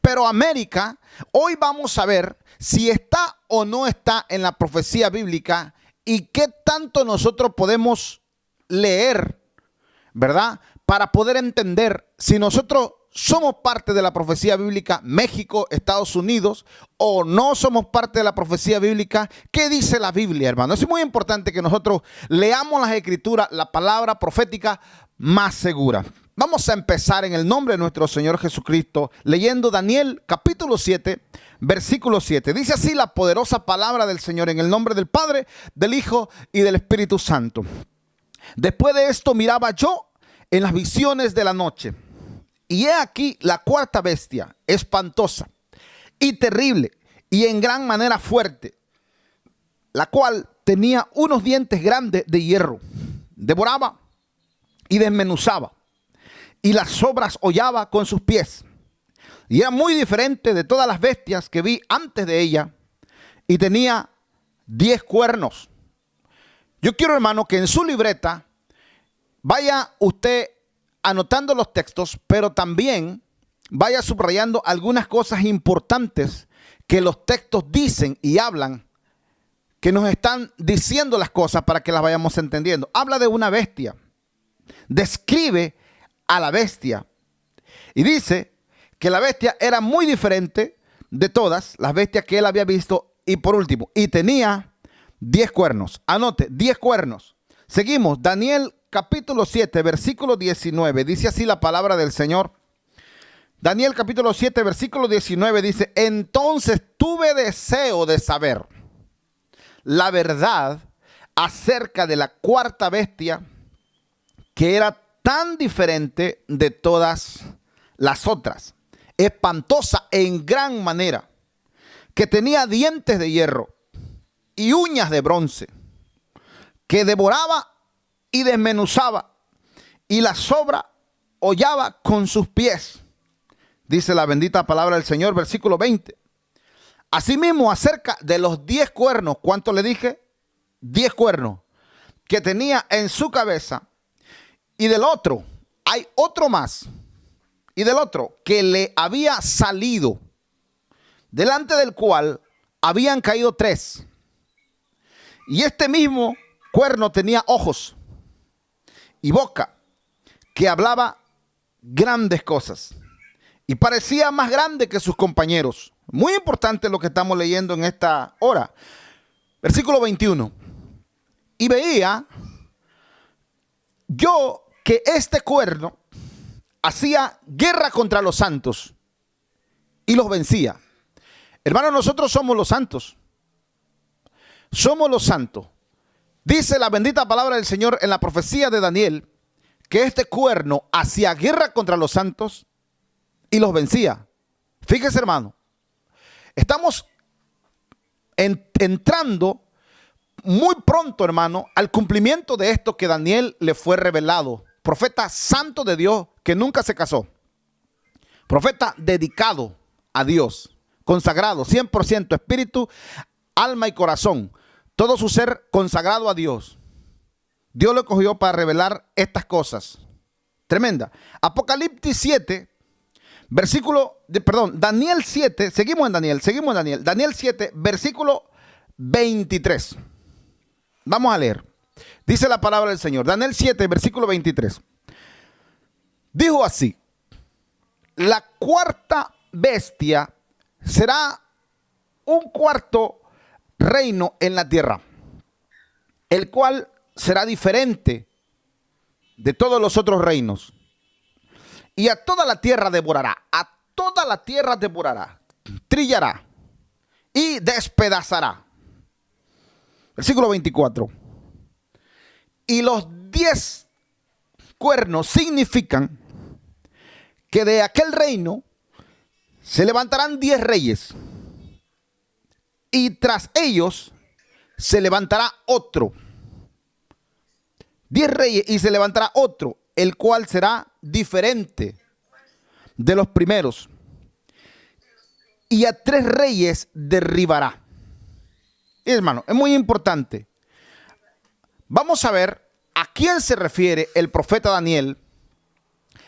Pero América, hoy vamos a ver si está o no está en la profecía bíblica y qué tanto nosotros podemos leer, ¿verdad? Para poder entender si nosotros somos parte de la profecía bíblica, México, Estados Unidos, o no somos parte de la profecía bíblica. ¿Qué dice la Biblia, hermano? Es muy importante que nosotros leamos las escrituras, la palabra profética más segura. Vamos a empezar en el nombre de nuestro Señor Jesucristo, leyendo Daniel capítulo 7, versículo 7. Dice así la poderosa palabra del Señor, en el nombre del Padre, del Hijo y del Espíritu Santo. Después de esto miraba yo en las visiones de la noche, y he aquí la cuarta bestia, espantosa y terrible, y en gran manera fuerte, la cual tenía unos dientes grandes de hierro, devoraba y desmenuzaba, y las sobras hollaba con sus pies, y era muy diferente de todas las bestias que vi antes de ella, y tenía 10 cuernos. Yo quiero, hermano, que en su libreta vaya usted anotando los textos, pero también vaya subrayando algunas cosas importantes que los textos dicen y hablan, que nos están diciendo las cosas para que las vayamos entendiendo. Habla de una bestia, describe a la bestia y dice que la bestia era muy diferente de todas las bestias que él había visto, y por último, y tenía 10 cuernos. Anote, 10 cuernos. Seguimos, Daniel capítulo 7, versículo 19, dice así la palabra del Señor. Daniel capítulo 7, versículo 19 dice: entonces tuve deseo de saber la verdad acerca de la cuarta bestia, que era tan diferente de todas las otras, espantosa en gran manera, que tenía dientes de hierro y uñas de bronce, que devoraba y desmenuzaba, y la sobra hollaba con sus pies. Dice la bendita palabra del Señor, versículo 20. Asimismo, acerca de los 10 cuernos, ¿cuánto le dije? 10 cuernos que tenía en su cabeza, y del otro, hay otro más, y del otro que le había salido, delante del cual habían caído 3. Y este mismo cuerno tenía ojos y boca, que hablaba grandes cosas, y parecía más grande que sus compañeros. Muy importante lo que estamos leyendo en esta hora. Versículo 21. Y veía yo que este cuerno hacía guerra contra los santos y los vencía. Hermanos, nosotros somos los santos. Somos los santos. Dice la bendita palabra del Señor en la profecía de Daniel que este cuerno hacía guerra contra los santos y los vencía. Fíjese, hermano, estamos entrando muy pronto, hermano, al cumplimiento de esto que Daniel le fue revelado. Profeta santo de Dios que nunca se casó. Profeta dedicado a Dios, consagrado 100%, espíritu, alma y corazón. Todo su ser consagrado a Dios. Dios lo cogió para revelar estas cosas. Tremenda. Apocalipsis 7, Daniel 7, seguimos en Daniel. Daniel 7, versículo 23. Vamos a leer. Dice la palabra del Señor. Daniel 7, versículo 23. Dijo así: la cuarta bestia será un cuarto reino en la tierra, el cual será diferente de todos los otros reinos, y a toda la tierra devorará, trillará y despedazará. Versículo 24. Y los 10 cuernos significan que de aquel reino se levantarán 10 reyes, y tras ellos se levantará otro. 10 reyes, y se levantará otro, el cual será diferente de los primeros, y a 3 reyes derribará. Hermano, es muy importante. Vamos a ver a quién se refiere el profeta Daniel.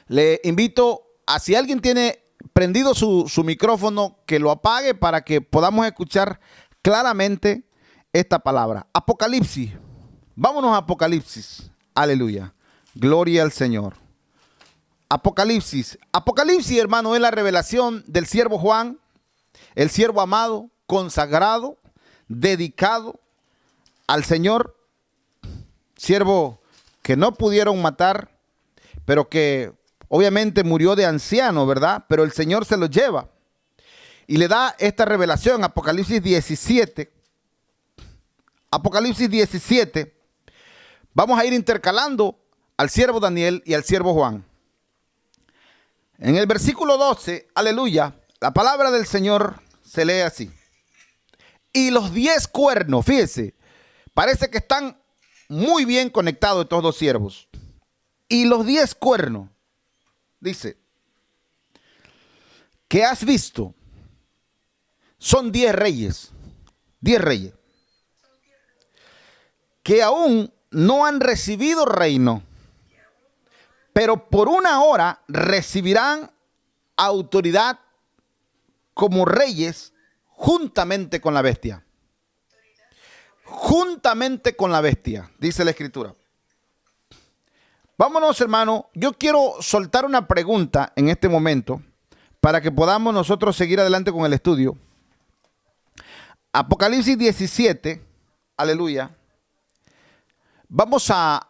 Le invito a, si alguien tiene prendido su micrófono, que lo apague para que podamos escuchar claramente esta palabra. Apocalipsis. Vámonos a Apocalipsis. Aleluya. Gloria al Señor. Apocalipsis. Apocalipsis, hermano, es la revelación del siervo Juan, el siervo amado, consagrado, dedicado al Señor. Siervo que no pudieron matar, pero que obviamente murió de anciano, ¿verdad? Pero el Señor se lo lleva y le da esta revelación. Apocalipsis 17. Apocalipsis 17. Vamos a ir intercalando al siervo Daniel y al siervo Juan. En el versículo 12, aleluya, la palabra del Señor se lee así. Y los 10 cuernos, fíjese, parece que están muy bien conectados estos dos siervos. Y los 10 cuernos, dice, que has visto, son 10 reyes, 10 reyes, que aún no han recibido reino, pero por una hora recibirán autoridad como reyes juntamente con la bestia. Juntamente con la bestia, dice la Escritura. Vámonos, hermano. Yo quiero soltar una pregunta en este momento para que podamos nosotros seguir adelante con el estudio. Apocalipsis 17, aleluya. Vamos a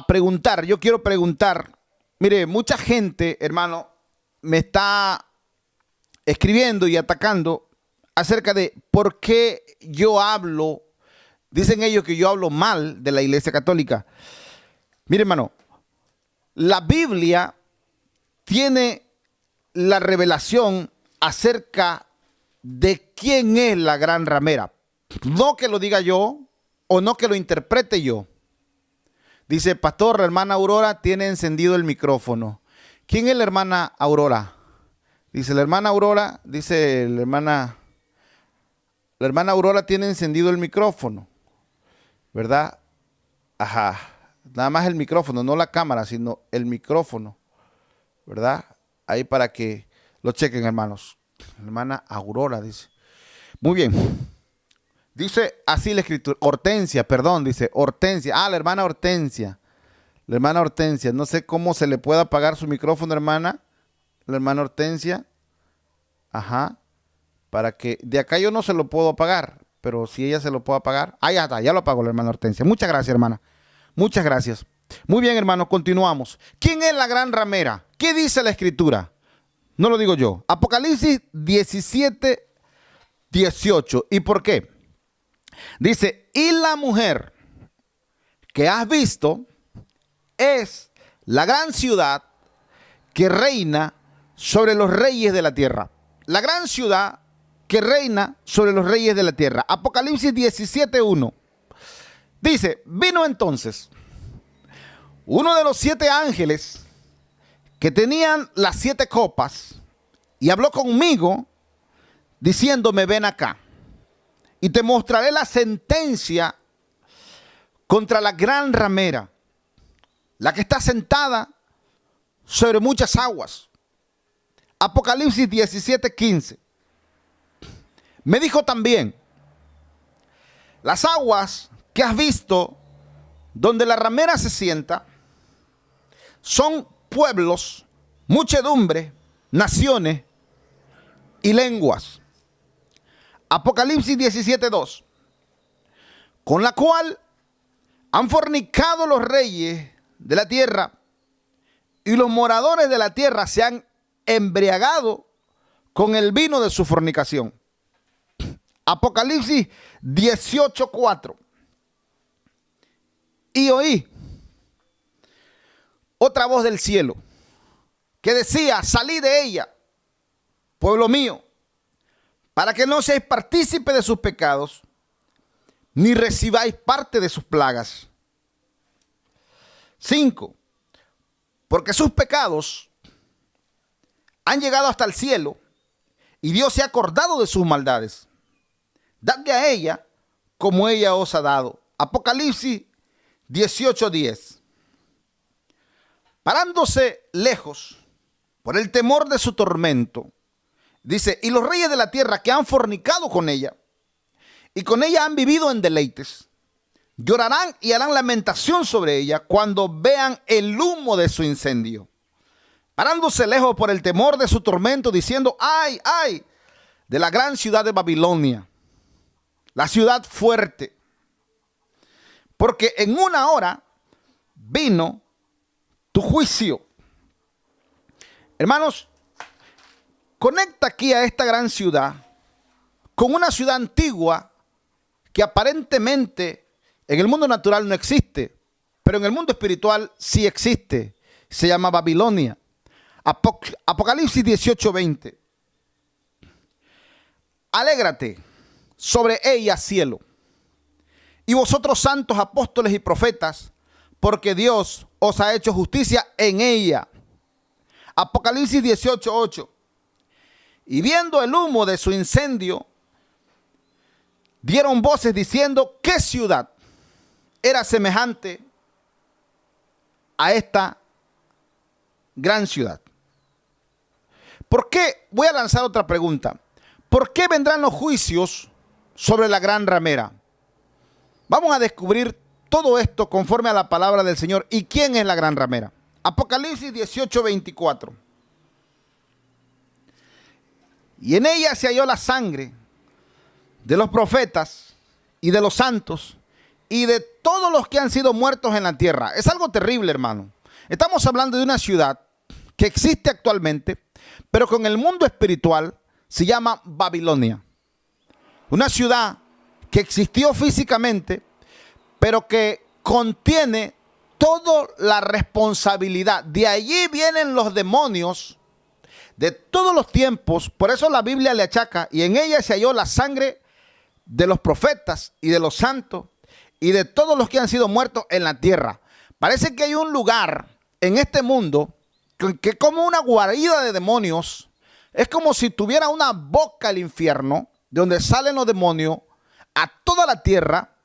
preguntar, yo quiero preguntar. Mire, mucha gente, hermano, me está escribiendo y atacando acerca de por qué yo hablo. Dicen ellos que yo hablo mal de la Iglesia Católica. Mire, hermano, la Biblia tiene la revelación acerca de quién es la gran ramera. No que lo diga yo o no que lo interprete yo. Dice, pastor, la hermana Aurora tiene encendido el micrófono. ¿Quién es la hermana Aurora? Dice, la hermana Aurora, dice la hermana Aurora tiene encendido el micrófono, ¿verdad? Ajá, nada más el micrófono, no la cámara, sino el micrófono, ¿verdad? Ahí para que lo chequen, hermanos. La hermana Aurora, dice. Muy bien. Dice así la Escritura, Hortensia, perdón, dice Hortensia. Ah, la hermana Hortensia. La hermana Hortensia. No sé cómo se le puede apagar su micrófono, hermana. La hermana Hortensia. Ajá. Para que, de acá yo no se lo puedo apagar, pero si ella se lo puede apagar. Ah, ya está, ya lo apagó la hermana Hortensia. Muchas gracias, hermana. Muchas gracias. Muy bien, hermano, continuamos. ¿Quién es la gran ramera? ¿Qué dice la Escritura? No lo digo yo. Apocalipsis 17, 18. ¿Y por qué? Dice, y la mujer que has visto es la gran ciudad que reina sobre los reyes de la tierra. La gran ciudad que reina sobre los reyes de la tierra. Apocalipsis 17, 1. Dice, vino entonces uno de los 7 ángeles que tenían las 7 copas y habló conmigo diciéndome, ven acá. Y te mostraré la sentencia contra la gran ramera, la que está sentada sobre muchas aguas. Apocalipsis 17, 15. Me dijo también, las aguas que has visto donde la ramera se sienta son pueblos, muchedumbre, naciones y lenguas. Apocalipsis 17:2, con la cual han fornicado los reyes de la tierra y los moradores de la tierra se han embriagado con el vino de su fornicación. Apocalipsis 18:4, y oí otra voz del cielo que decía, salid de ella, pueblo mío, para que no seáis partícipe de sus pecados, ni recibáis parte de sus plagas. 5. Porque sus pecados han llegado hasta el cielo, y Dios se ha acordado de sus maldades. Dadle a ella como ella os ha dado. Apocalipsis 18:10. Parándose lejos, por el temor de su tormento. Dice, y los reyes de la tierra que han fornicado con ella, y con ella han vivido en deleites, llorarán y harán lamentación sobre ella cuando vean el humo de su incendio, parándose lejos por el temor de su tormento, diciendo, ay, ay, de la gran ciudad de Babilonia, la ciudad fuerte, porque en una hora vino tu juicio. Hermanos, conecta aquí a esta gran ciudad con una ciudad antigua que aparentemente en el mundo natural no existe, pero en el mundo espiritual sí existe. Se llama Babilonia. Apocalipsis 18:20. Alégrate sobre ella, cielo, y vosotros santos apóstoles y profetas, porque Dios os ha hecho justicia en ella. Apocalipsis 18:8. Y viendo el humo de su incendio, dieron voces diciendo, ¿qué ciudad era semejante a esta gran ciudad? ¿Por qué? Voy a lanzar otra pregunta. ¿Por qué vendrán los juicios sobre la gran ramera? Vamos a descubrir todo esto conforme a la palabra del Señor. ¿Y quién es la gran ramera? Apocalipsis 18:24. Y en ella se halló la sangre de los profetas y de los santos y de todos los que han sido muertos en la tierra. Es algo terrible, hermano. Estamos hablando de una ciudad que existe actualmente, pero con el mundo espiritual se llama Babilonia. Una ciudad que existió físicamente, pero que contiene toda la responsabilidad. De allí vienen los demonios de todos los tiempos. Por eso la Biblia le achaca, y en ella se halló la sangre de los profetas y de los santos y de todos los que han sido muertos en la tierra. Parece que hay un lugar en este mundo que como una guarida de demonios, es como si tuviera una boca el infierno, de donde salen los demonios a toda la tierra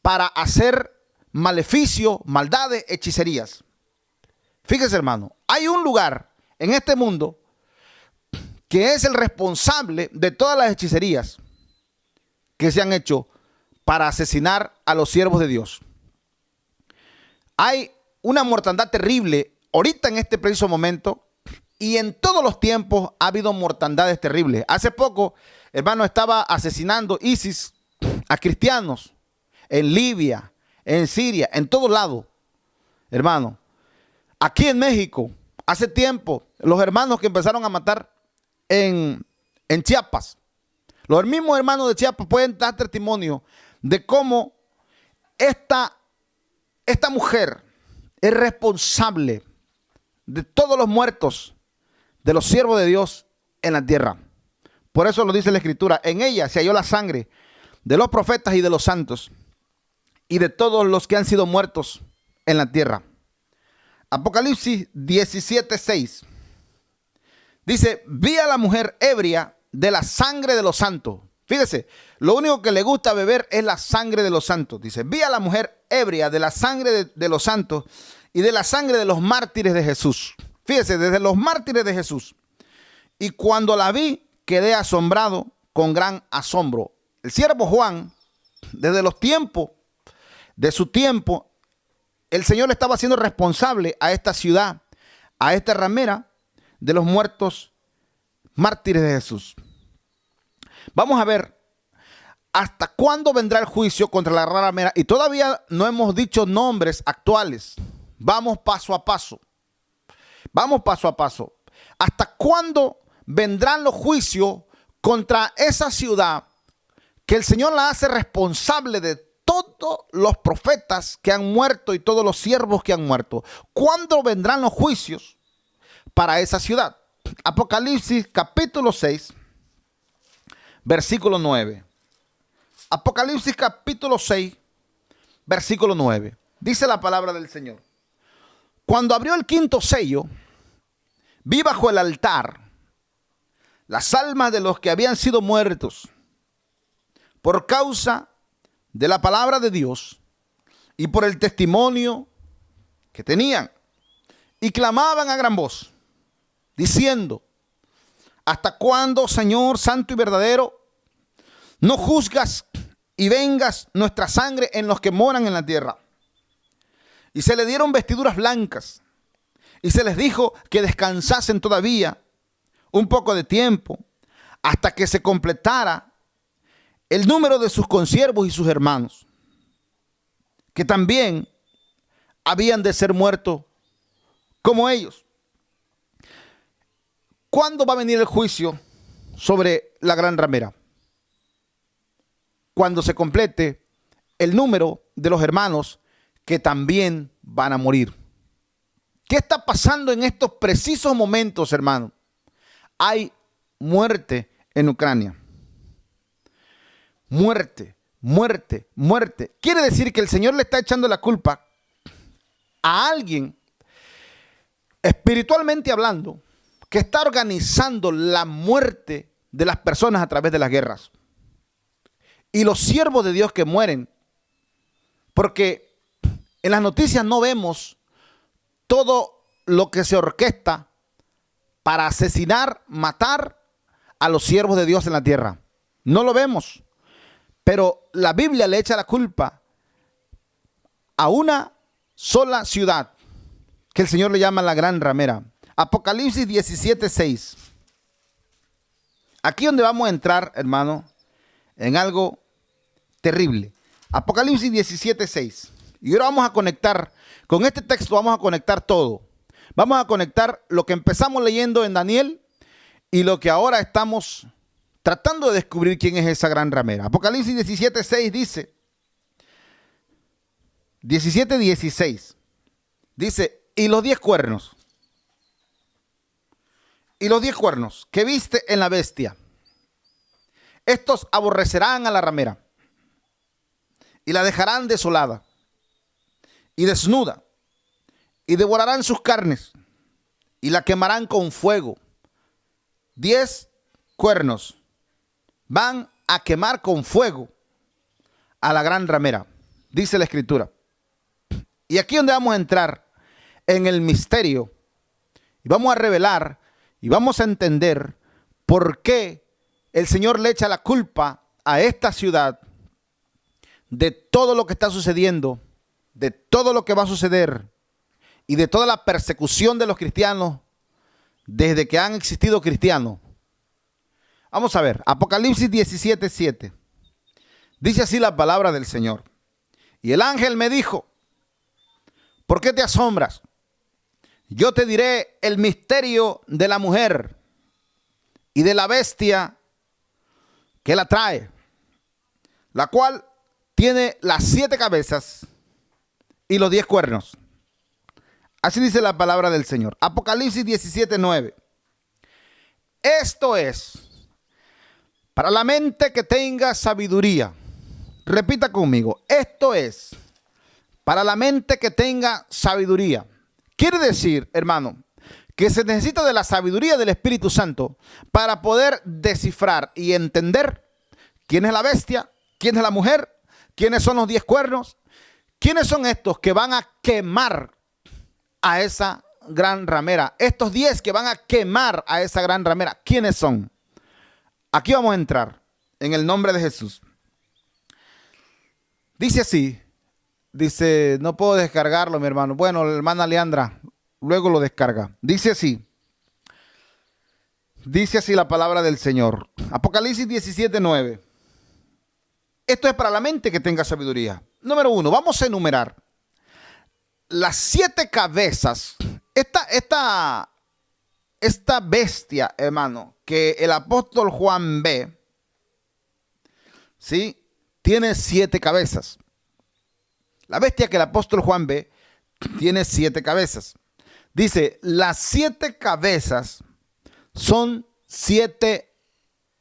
para hacer maleficio, maldades, hechicerías. Fíjese, hermano, hay un lugar en este mundo que es el responsable de todas las hechicerías que se han hecho para asesinar a los siervos de Dios. Hay una mortandad terrible ahorita en este preciso momento, y en todos los tiempos ha habido mortandades terribles. Hace poco, hermano, estaba asesinando ISIS a cristianos en Libia, en Siria, en todos lados. Hermano, aquí en México, hace tiempo, los hermanos que empezaron a matar en Chiapas, los mismos hermanos de Chiapas pueden dar testimonio de cómo esta mujer es responsable de todos los muertos de los siervos de Dios en la tierra. Por eso lo dice la Escritura, en ella se halló la sangre de los profetas y de los santos y de todos los que han sido muertos en la tierra. Apocalipsis 17:6 dice, vi a la mujer ebria de la sangre de los santos. Fíjese, lo único que le gusta beber es la sangre de los santos. Dice, vi a la mujer ebria de la sangre de los santos y de la sangre de los mártires de Jesús. Fíjese, desde los mártires de Jesús. Y cuando la vi, quedé asombrado con gran asombro. El siervo Juan, desde los tiempos, de su tiempo, el Señor le estaba haciendo responsable a esta ciudad, a esta ramera, de los muertos mártires de Jesús. Vamos a ver hasta cuándo vendrá el juicio contra la ramera. Y todavía no hemos dicho nombres actuales. Vamos paso a paso. Vamos paso a paso. ¿Hasta cuándo vendrán los juicios contra esa ciudad que el Señor la hace responsable de todos los profetas que han muerto y todos los siervos que han muerto? ¿Cuándo vendrán los juicios para esa ciudad? Apocalipsis capítulo 6, versículo 9. Apocalipsis capítulo 6, versículo 9. Dice la palabra del Señor. Cuando abrió el quinto sello, vi bajo el altar las almas de los que habían sido muertos por causa de la palabra de Dios y por el testimonio que tenían, y clamaban a gran voz diciendo: ¿hasta cuándo, Señor santo y verdadero, no juzgas y vengas nuestra sangre en los que moran en la tierra? Y se le dieron vestiduras blancas, y se les dijo que descansasen todavía un poco de tiempo, hasta que se completara el número de sus consiervos y sus hermanos, que también habían de ser muertos como ellos. ¿Cuándo va a venir el juicio sobre la gran ramera? Cuando se complete el número de los hermanos que también van a morir. ¿Qué está pasando en estos precisos momentos, hermano? Hay muerte en Ucrania. Muerte, muerte, muerte. Quiere decir que el Señor le está echando la culpa a alguien, espiritualmente hablando, que está organizando la muerte de las personas a través de las guerras. Y los siervos de Dios que mueren, porque en las noticias no vemos todo lo que se orquesta para asesinar, matar a los siervos de Dios en la tierra. No lo vemos. Pero la Biblia le echa la culpa a una sola ciudad, que el Señor le llama la gran ramera. Apocalipsis 17:6. Aquí donde vamos a entrar, hermano, en algo terrible. Apocalipsis 17:6. Y ahora vamos a conectar, con este texto vamos a conectar todo. Vamos a conectar lo que empezamos leyendo en Daniel y lo que ahora estamos tratando de descubrir quién es esa gran ramera. Apocalipsis 17:6 dice, 17:16, dice: y los 10 cuernos, y los 10 cuernos que viste en la bestia, estos aborrecerán a la ramera, y la dejarán desolada y desnuda, y devorarán sus carnes, y la quemarán con fuego. 10 cuernos van a quemar con fuego a la gran ramera, dice la Escritura. Y aquí es donde vamos a entrar en el misterio, y vamos a revelar, y vamos a entender por qué el Señor le echa la culpa a esta ciudad de todo lo que está sucediendo, de todo lo que va a suceder, y de toda la persecución de los cristianos desde que han existido cristianos. Vamos a ver, Apocalipsis 17:7. Dice así la palabra del Señor. Y el ángel me dijo: ¿por qué te asombras? Yo te diré el misterio de la mujer y de la bestia que la trae, la cual tiene las 7 cabezas y los 10 cuernos. Así dice la palabra del Señor. Apocalipsis 17:9. Esto es para la mente que tenga sabiduría. Repita conmigo. Esto es para la mente que tenga sabiduría. Quiere decir, hermano, que se necesita de la sabiduría del Espíritu Santo para poder descifrar y entender quién es la bestia, quién es la mujer, quiénes son los 10 cuernos, quiénes son estos que van a quemar a esa gran ramera. Estos 10 que van a quemar a esa gran ramera, ¿quiénes son? Aquí vamos a entrar en el nombre de Jesús. Dice así. Dice, no puedo descargarlo, mi hermano. Bueno, la hermana Leandra luego lo descarga. Dice así. Dice así la palabra del Señor. Apocalipsis 17:9. Esto es para la mente que tenga sabiduría. Número 1, vamos a enumerar las 7 cabezas. Esta bestia, hermano, que el apóstol Juan ve, ¿sí? Tiene 7 cabezas. La bestia que el apóstol Juan ve tiene 7 cabezas. Dice, las 7 cabezas son 7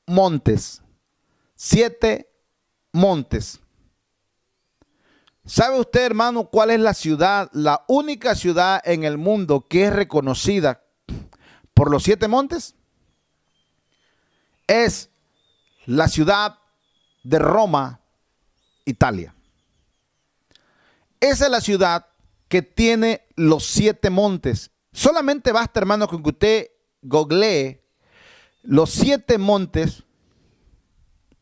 montes. 7 montes. ¿Sabe usted, hermano, cuál es la ciudad, la única ciudad en el mundo que es reconocida por los 7 montes? Es la ciudad de Roma, Italia. Esa es la ciudad que tiene los 7 montes. Solamente basta, hermano, con que usted googlee los 7 montes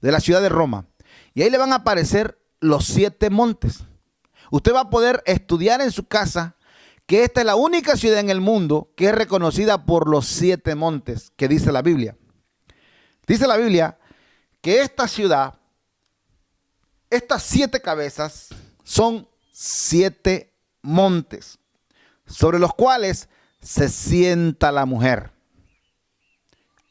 de la ciudad de Roma. Y ahí le van a aparecer los 7 montes. Usted va a poder estudiar en su casa que esta es la única ciudad en el mundo que es reconocida por los 7 montes que dice la Biblia. Dice la Biblia que esta ciudad, estas 7 cabezas son 7 montes sobre los cuales se sienta la mujer.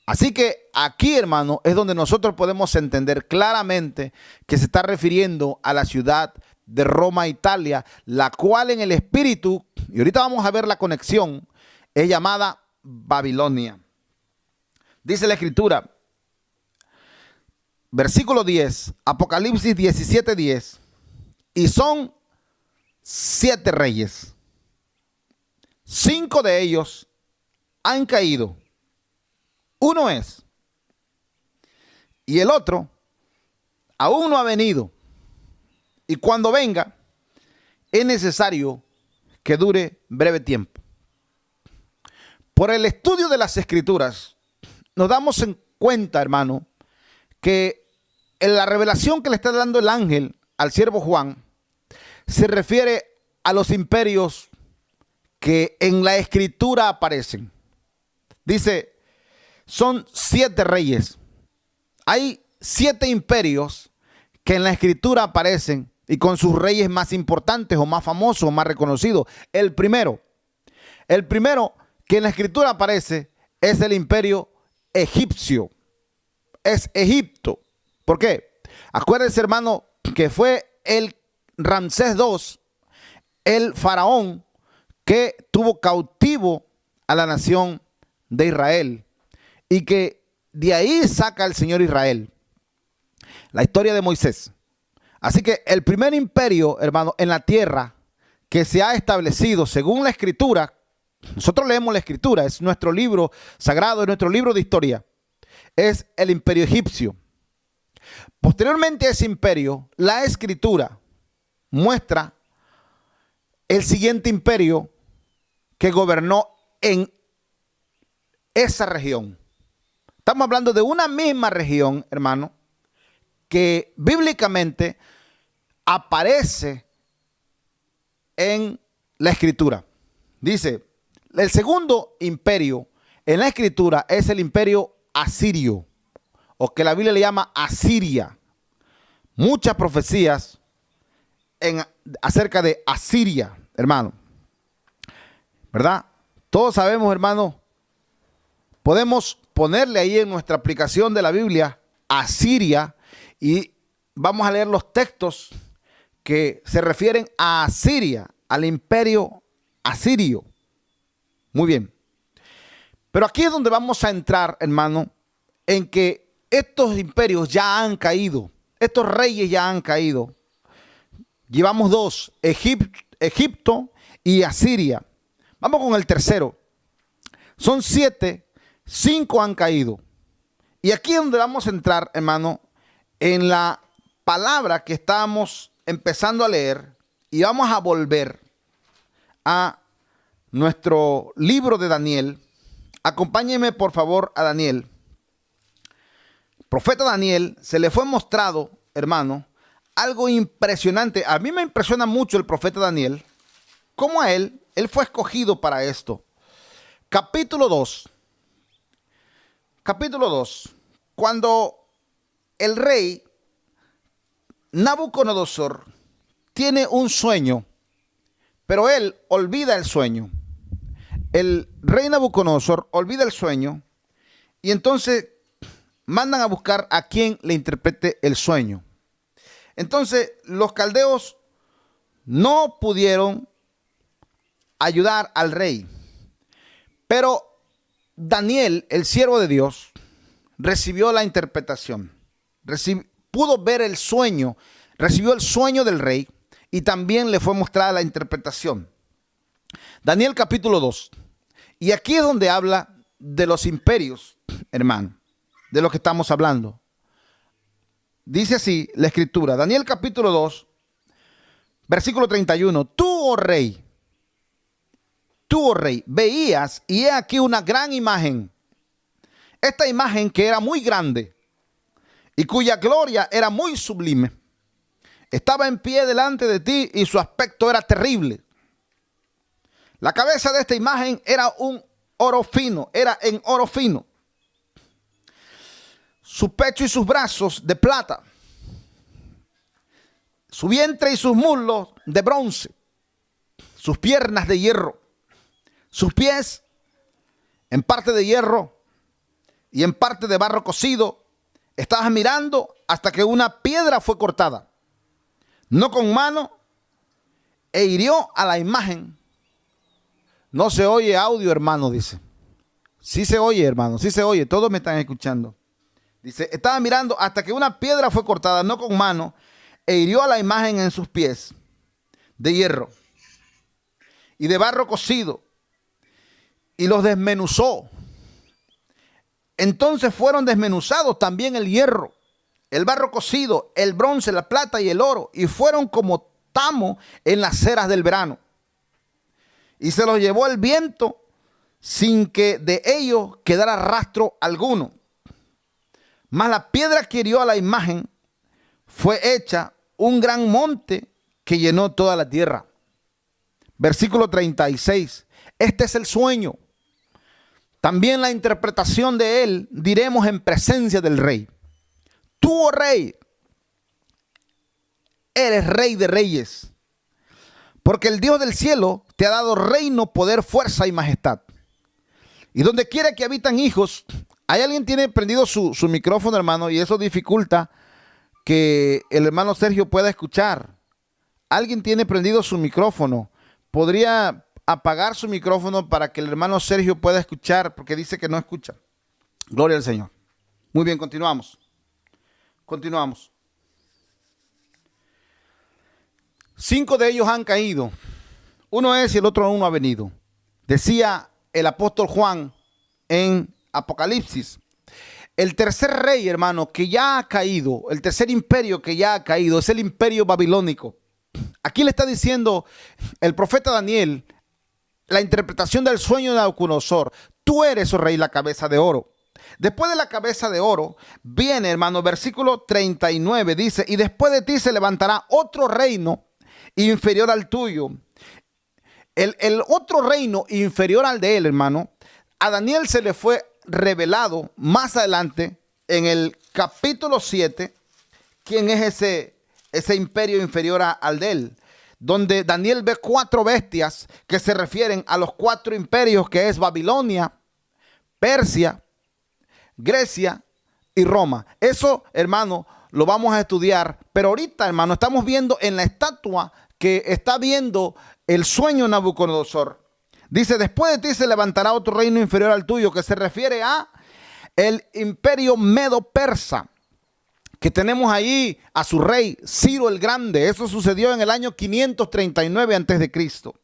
Así que aquí, hermano, es donde nosotros podemos entender claramente que se está refiriendo a la ciudad de Roma, Italia, la cual en el espíritu, y ahorita vamos a ver la conexión, es llamada Babilonia. Dice la escritura, versículo 10, Apocalipsis 17:10, y son 7 reyes. 5 de ellos han caído. Uno es, y el otro aún no ha venido. Y cuando venga, es necesario que dure breve tiempo. Por el estudio de las Escrituras, nos damos en cuenta, hermano, que en la revelación que le está dando el ángel al siervo Juan, se refiere a los imperios que en la Escritura aparecen. Dice, son 7 reyes. Hay 7 imperios que en la Escritura aparecen y con sus reyes más importantes o más famosos o más reconocidos. El primero que en la Escritura aparece es el imperio egipcio. Es Egipto. ¿Por qué? Acuérdense, hermano, que fue el Ramsés II, el faraón que tuvo cautivo a la nación de Israel y que de ahí saca el Señor Israel. La historia de Moisés. Así que el primer imperio, hermano, en la tierra que se ha establecido según la Escritura, nosotros leemos la Escritura, es nuestro libro sagrado, es nuestro libro de historia, es el imperio egipcio. Posteriormente a ese imperio, la Escritura muestra el siguiente imperio que gobernó en esa región. Estamos hablando de una misma región, hermano, que bíblicamente aparece en la Escritura. Dice, el segundo imperio en la Escritura es el imperio asirio, o que la Biblia le llama Asiria. Muchas profecías acerca de Asiria, hermano. ¿Verdad? Todos sabemos, hermano, podemos ponerle ahí en nuestra aplicación de la Biblia Asiria y vamos a leer los textos que se refieren a Asiria, al imperio asirio. Muy bien. Pero aquí es donde vamos a entrar, hermano, en que estos imperios ya han caído, estos reyes ya han caído. Llevamos 2, Egipto y Asiria. Vamos con el tercero. Son 7, 5 han caído. Y aquí es donde vamos a entrar, hermano, en la palabra que estábamos empezando a leer y vamos a volver a nuestro libro de Daniel. Acompáñenme por favor a Daniel. Profeta Daniel, se le fue mostrado, hermano, algo impresionante. A mí me impresiona mucho el profeta Daniel, cómo a él fue escogido para esto. Capítulo 2. Capítulo 2. Cuando el rey Nabucodonosor tiene un sueño, pero él olvida el sueño. El rey Nabucodonosor olvida el sueño y entonces mandan a buscar a quien le interprete el sueño. Entonces los caldeos no pudieron ayudar al rey, pero Daniel, el siervo de Dios, recibió la interpretación, pudo ver el sueño, recibió el sueño del rey y también le fue mostrada la interpretación. Daniel capítulo 2. Y aquí es donde habla de los imperios, hermano, de lo que estamos hablando. Dice así la escritura, Daniel capítulo 2, versículo 31. Tú, oh rey, veías y he aquí una gran imagen esta imagen que era muy grande y cuya gloria era muy sublime, estaba en pie delante de ti y su aspecto era terrible. La cabeza de esta imagen era un oro fino, era en oro fino. Su pecho y sus brazos de plata. Su vientre y sus muslos de bronce. Sus piernas de hierro. Sus pies en parte de hierro y en parte de barro cocido. Estabas mirando hasta que una piedra fue cortada, no con mano, e hirió a la imagen. No se oye audio, hermano, dice. Sí se oye, hermano, sí se oye. Todos me están escuchando. Dice, estaba mirando hasta que una piedra fue cortada, no con mano, e hirió a la imagen en sus pies de hierro y de barro cocido, y los desmenuzó. Entonces fueron desmenuzados también el hierro, el barro cocido, el bronce, la plata y el oro, y fueron como tamo en las ceras del verano. Y se los llevó el viento sin que de ellos quedara rastro alguno. Mas la piedra que hirió a la imagen fue hecha un gran monte que llenó toda la tierra. Versículo 36. Este es el sueño. También la interpretación de él diremos en presencia del rey. Tú, oh rey, eres rey de reyes, porque el Dios del cielo te ha dado reino, poder, fuerza y majestad. Y donde quiera que habitan hijos, hay alguien tiene prendido su micrófono, hermano, y eso dificulta que el hermano Sergio pueda escuchar. Alguien tiene prendido su micrófono. ¿Podría apagar su micrófono para que el hermano Sergio pueda escuchar? Porque dice que no escucha. Gloria al Señor. Muy bien, continuamos. Continuamos. 5 de ellos han caído. Uno es y el otro aún no ha venido. Decía el apóstol Juan en Apocalipsis. El tercer rey, hermano, que ya ha caído, el tercer imperio que ya ha caído, es el imperio babilónico. Aquí le está diciendo el profeta Daniel la interpretación del sueño de Nabucodonosor. Tú eres, oh rey, la cabeza de oro. Después de la cabeza de oro viene, hermano, versículo 39, dice, y después de ti se levantará otro reino inferior al tuyo. El otro reino inferior al de él, hermano, a Daniel se le fue revelado más adelante en el capítulo 7, quién es ese imperio inferior al de él, donde Daniel ve 4 bestias que se refieren a los 4 imperios, que es Babilonia, Persia, Grecia y Roma. Eso, hermano, lo vamos a estudiar, pero ahorita, hermano, estamos viendo en la estatua que está viendo el sueño de Nabucodonosor. Dice, después de ti se levantará otro reino inferior al tuyo, que se refiere a el imperio medo-persa, que tenemos ahí a su rey Ciro el Grande. Eso sucedió en el año 539 antes de Cristo.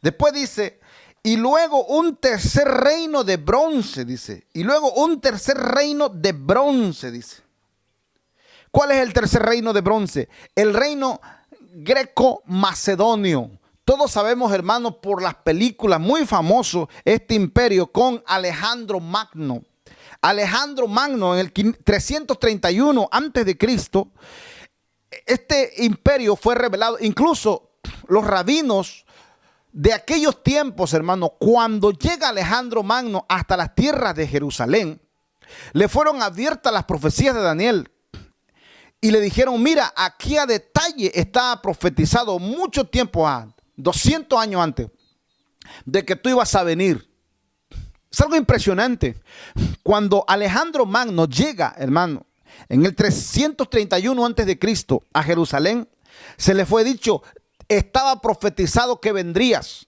Después dice, y luego un tercer reino de bronce, dice. Y luego un tercer reino de bronce, dice. ¿Cuál es el tercer reino de bronce? El reino greco-macedonio. Todos sabemos, hermanos, por las películas, muy famoso este imperio con Alejandro Magno. Alejandro Magno en el 331 antes de Cristo, este imperio fue revelado. Incluso los rabinos de aquellos tiempos, hermano, cuando llega Alejandro Magno hasta las tierras de Jerusalén, le fueron abiertas las profecías de Daniel y le dijeron, mira, aquí a detalle está profetizado mucho tiempo antes, 200 años antes de que tú ibas a venir. Es algo impresionante. Cuando Alejandro Magno llega, hermano, en el 331 antes de Cristo a Jerusalén, se le fue dicho, estaba profetizado que vendrías.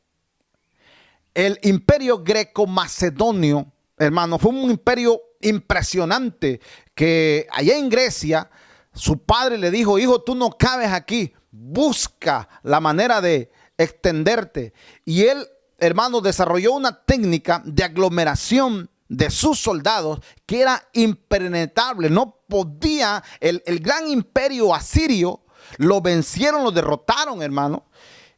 El imperio greco-macedonio, hermano, fue un imperio impresionante que allá en Grecia, su padre le dijo, hijo, tú no cabes aquí, busca la manera de extenderte. Y él, hermano, desarrolló una técnica de aglomeración de sus soldados que era impenetrable. No podía, el gran imperio asirio lo vencieron, lo derrotaron, hermano.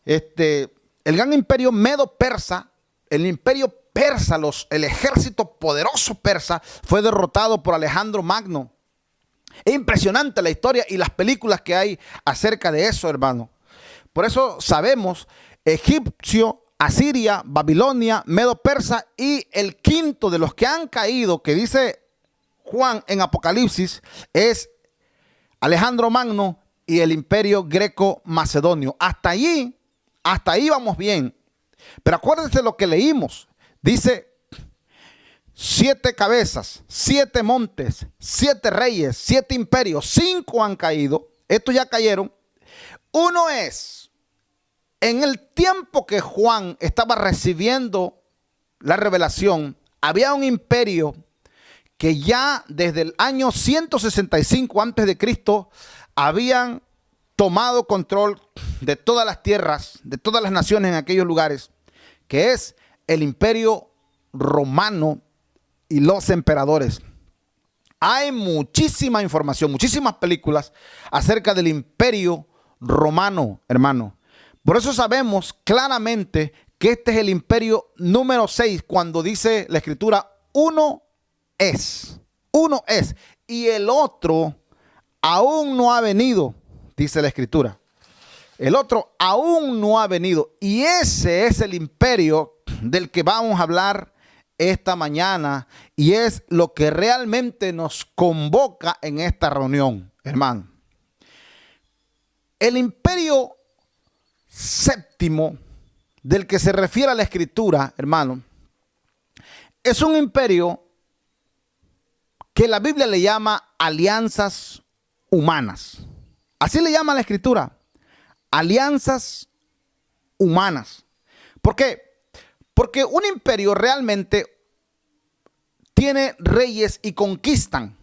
El gran imperio medo-persa, el imperio persa, el ejército poderoso persa fue derrotado por Alejandro Magno. Es impresionante la historia y las películas que hay acerca de eso, hermano. Por eso sabemos, egipcio, Asiria, Babilonia, Medo Persa y el quinto de los que han caído, que dice Juan en Apocalipsis, es Alejandro Magno y el imperio greco-macedonio. Hasta ahí vamos bien. Pero acuérdense lo que leímos. Dice 7 cabezas, 7 montes, 7 reyes, 7 imperios, 5 han caído. Estos ya cayeron. Uno es, en el tiempo que Juan estaba recibiendo la revelación, había un imperio que ya desde el año 165 antes de Cristo habían tomado control de todas las tierras, de todas las naciones en aquellos lugares, que es el imperio romano y los emperadores. Hay muchísima información, muchísimas películas acerca del imperio romano, hermano. Por eso sabemos claramente que este es el imperio número 6, cuando dice la escritura, uno es, y el otro aún no ha venido, dice la escritura. El otro aún no ha venido, y ese es el imperio del que vamos a hablar esta mañana, y es lo que realmente nos convoca en esta reunión, hermano. El imperio séptimo del que se refiere a la escritura, hermano, es un imperio que la Biblia le llama alianzas humanas. Así le llama la escritura, alianzas humanas. ¿Por qué? Porque un imperio realmente tiene reyes y conquistan,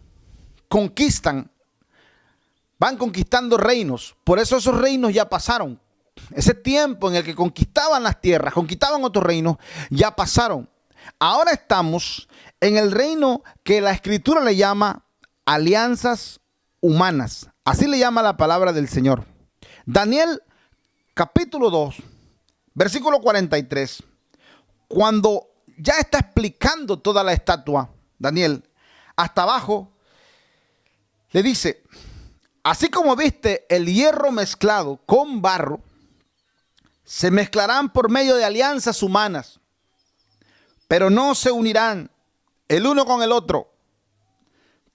van conquistando reinos. Por eso esos reinos ya pasaron. Ese tiempo en el que conquistaban las tierras, conquistaban otros reinos, ya pasaron. Ahora estamos en el reino que la escritura le llama alianzas humanas. Así le llama la palabra del Señor. Daniel capítulo 2, versículo 43. Cuando ya está explicando toda la estatua, Daniel, hasta abajo, le dice, así como viste el hierro mezclado con barro, se mezclarán por medio de alianzas humanas, pero no se unirán el uno con el otro,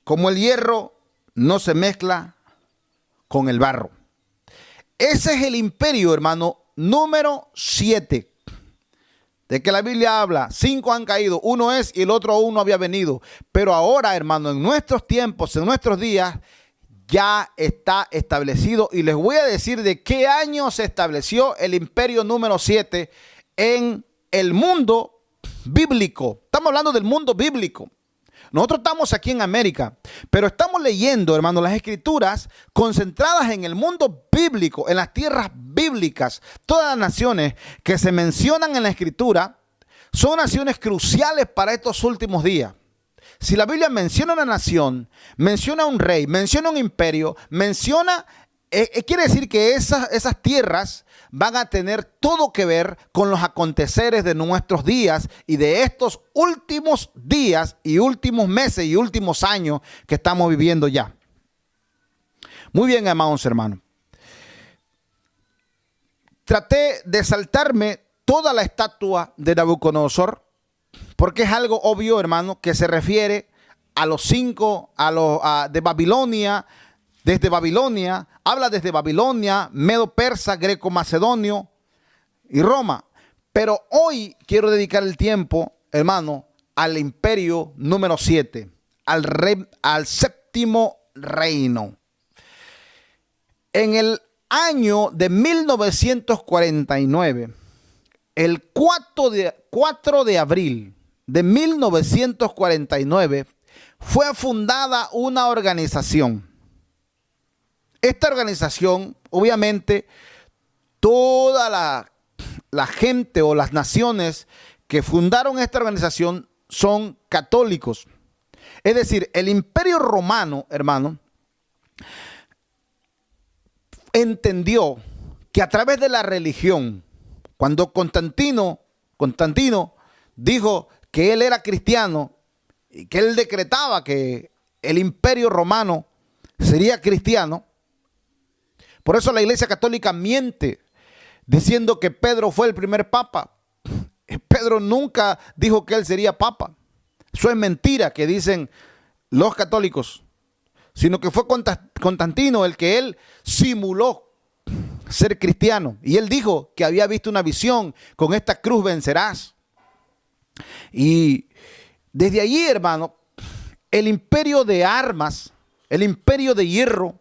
como el hierro no se mezcla con el barro. Ese es el imperio, hermano, número 7. De que la Biblia habla, 5 han caído, uno es y el otro aún no había venido. Pero ahora, hermano, en nuestros tiempos, en nuestros días, ya está establecido. Y les voy a decir de qué año se estableció el imperio número 7 en el mundo bíblico. Estamos hablando del mundo bíblico. Nosotros estamos aquí en América, pero estamos leyendo, hermano, las escrituras concentradas en el mundo bíblico, en las tierras bíblicas. Todas las naciones que se mencionan en la escritura son naciones cruciales para estos últimos días. Si la Biblia menciona una nación, menciona un rey, menciona un imperio, quiere decir que esas tierras van a tener todo que ver con los aconteceres de nuestros días y de estos últimos días y últimos meses y últimos años que estamos viviendo ya. Muy bien, amados hermanos. Traté de saltarme toda la estatua de Nabucodonosor porque es algo obvio, hermano, que se refiere a los 5, de Babilonia. Desde Babilonia, habla desde Babilonia, Medo Persa, Greco Macedonio y Roma. Pero hoy quiero dedicar el tiempo, hermano, al imperio número 7, al séptimo reino. En el año de 1949, el 4 de abril de 1949, fue fundada una organización. Esta organización, obviamente, toda la gente o las naciones que fundaron esta organización son católicos. Es decir, el Imperio Romano, hermano, entendió que a través de la religión, cuando Constantino dijo, que él era cristiano y que él decretaba que el imperio romano sería cristiano. Por eso la Iglesia Católica miente diciendo que Pedro fue el primer papa. Pedro nunca dijo que él sería papa. Eso es mentira que dicen los católicos, sino que fue Constantino el que él simuló ser cristiano. Y él dijo que había visto una visión: con esta cruz vencerás. Y desde allí, hermano, el imperio de armas, el imperio de hierro,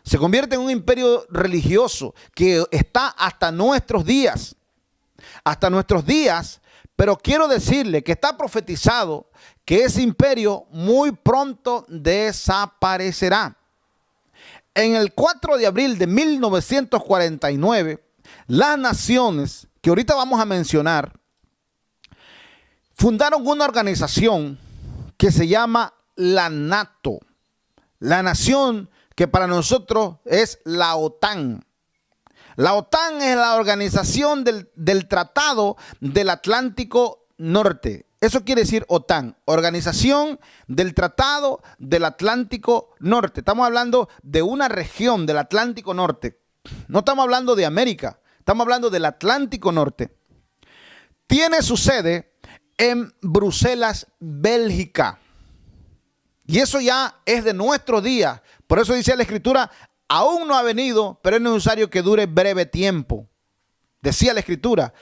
se convierte en un imperio religioso que está hasta nuestros días. Hasta nuestros días. Pero quiero decirle que está profetizado que ese imperio muy pronto desaparecerá. En el 4 de abril de 1949, las naciones que ahorita vamos a mencionar fundaron una organización que se llama la NATO. La nación que para nosotros es la OTAN. La OTAN es la organización del Tratado del Atlántico Norte. Eso quiere decir OTAN, Organización del Tratado del Atlántico Norte. Estamos hablando de una región del Atlántico Norte. No estamos hablando de América, estamos hablando del Atlántico Norte. Tiene su sede en Bruselas, Bélgica. Y eso ya es de nuestro día. Por eso dice la Escritura: aún no ha venido, pero es necesario que dure breve tiempo. Decía la Escritura.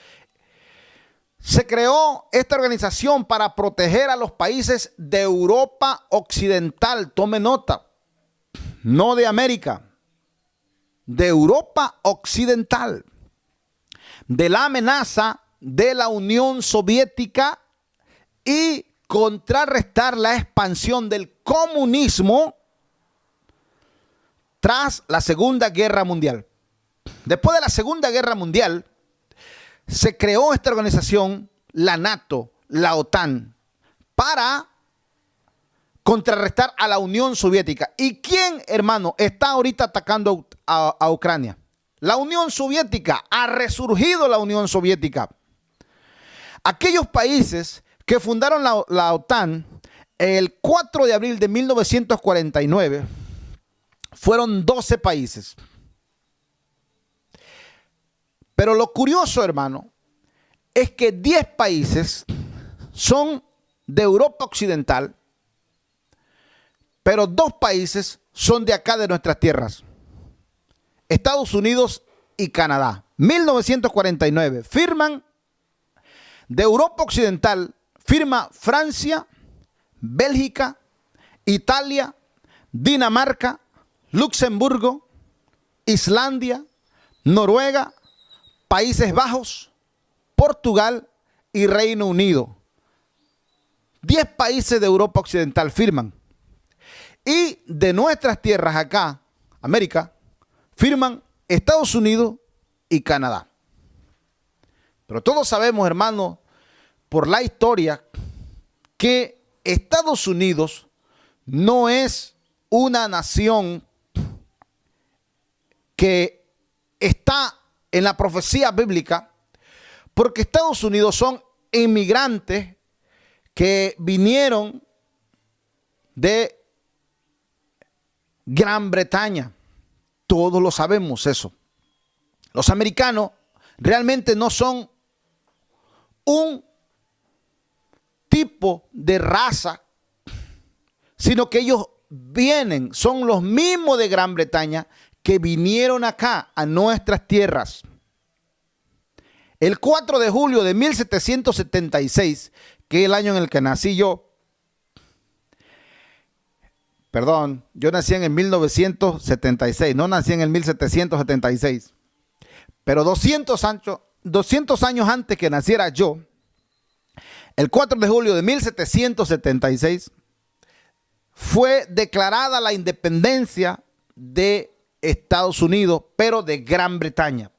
Se creó esta organización para proteger a los países de Europa Occidental. Tome nota. No de América. De Europa Occidental. De la amenaza de la Unión Soviética y contrarrestar la expansión del comunismo tras la Segunda Guerra Mundial. Después de la Segunda Guerra Mundial, se creó esta organización, la NATO, la OTAN, para contrarrestar a la Unión Soviética. ¿Y quién, hermano, está ahorita atacando a Ucrania? La Unión Soviética. Ha resurgido la Unión Soviética. Aquellos países que fundaron la OTAN el 4 de abril de 1949 fueron 12 países. Pero lo curioso, hermano, es que 10 países son de Europa Occidental, pero 2 países son de acá, de nuestras tierras. Estados Unidos y Canadá. 1949 firman. De Europa Occidental firma Francia, Bélgica, Italia, Dinamarca, Luxemburgo, Islandia, Noruega, Países Bajos, Portugal y Reino Unido. 10 países de Europa Occidental firman. Y de nuestras tierras acá, América, firman Estados Unidos y Canadá. Pero todos sabemos, hermano, por la historia, que Estados Unidos no es una nación que está en la profecía bíblica, porque Estados Unidos son inmigrantes que vinieron de Gran Bretaña. Todos lo sabemos eso. Los americanos realmente no son un tipo de raza, sino que ellos vienen, son los mismos de Gran Bretaña que vinieron acá a nuestras tierras. El 4 de julio de 1776, que es el año en el que nací yo, perdón, yo nací en el 1976, no nací en el 1776, pero 200 años antes que naciera yo, el 4 de julio de 1776, fue declarada la independencia de Estados Unidos, pero de Gran Bretaña.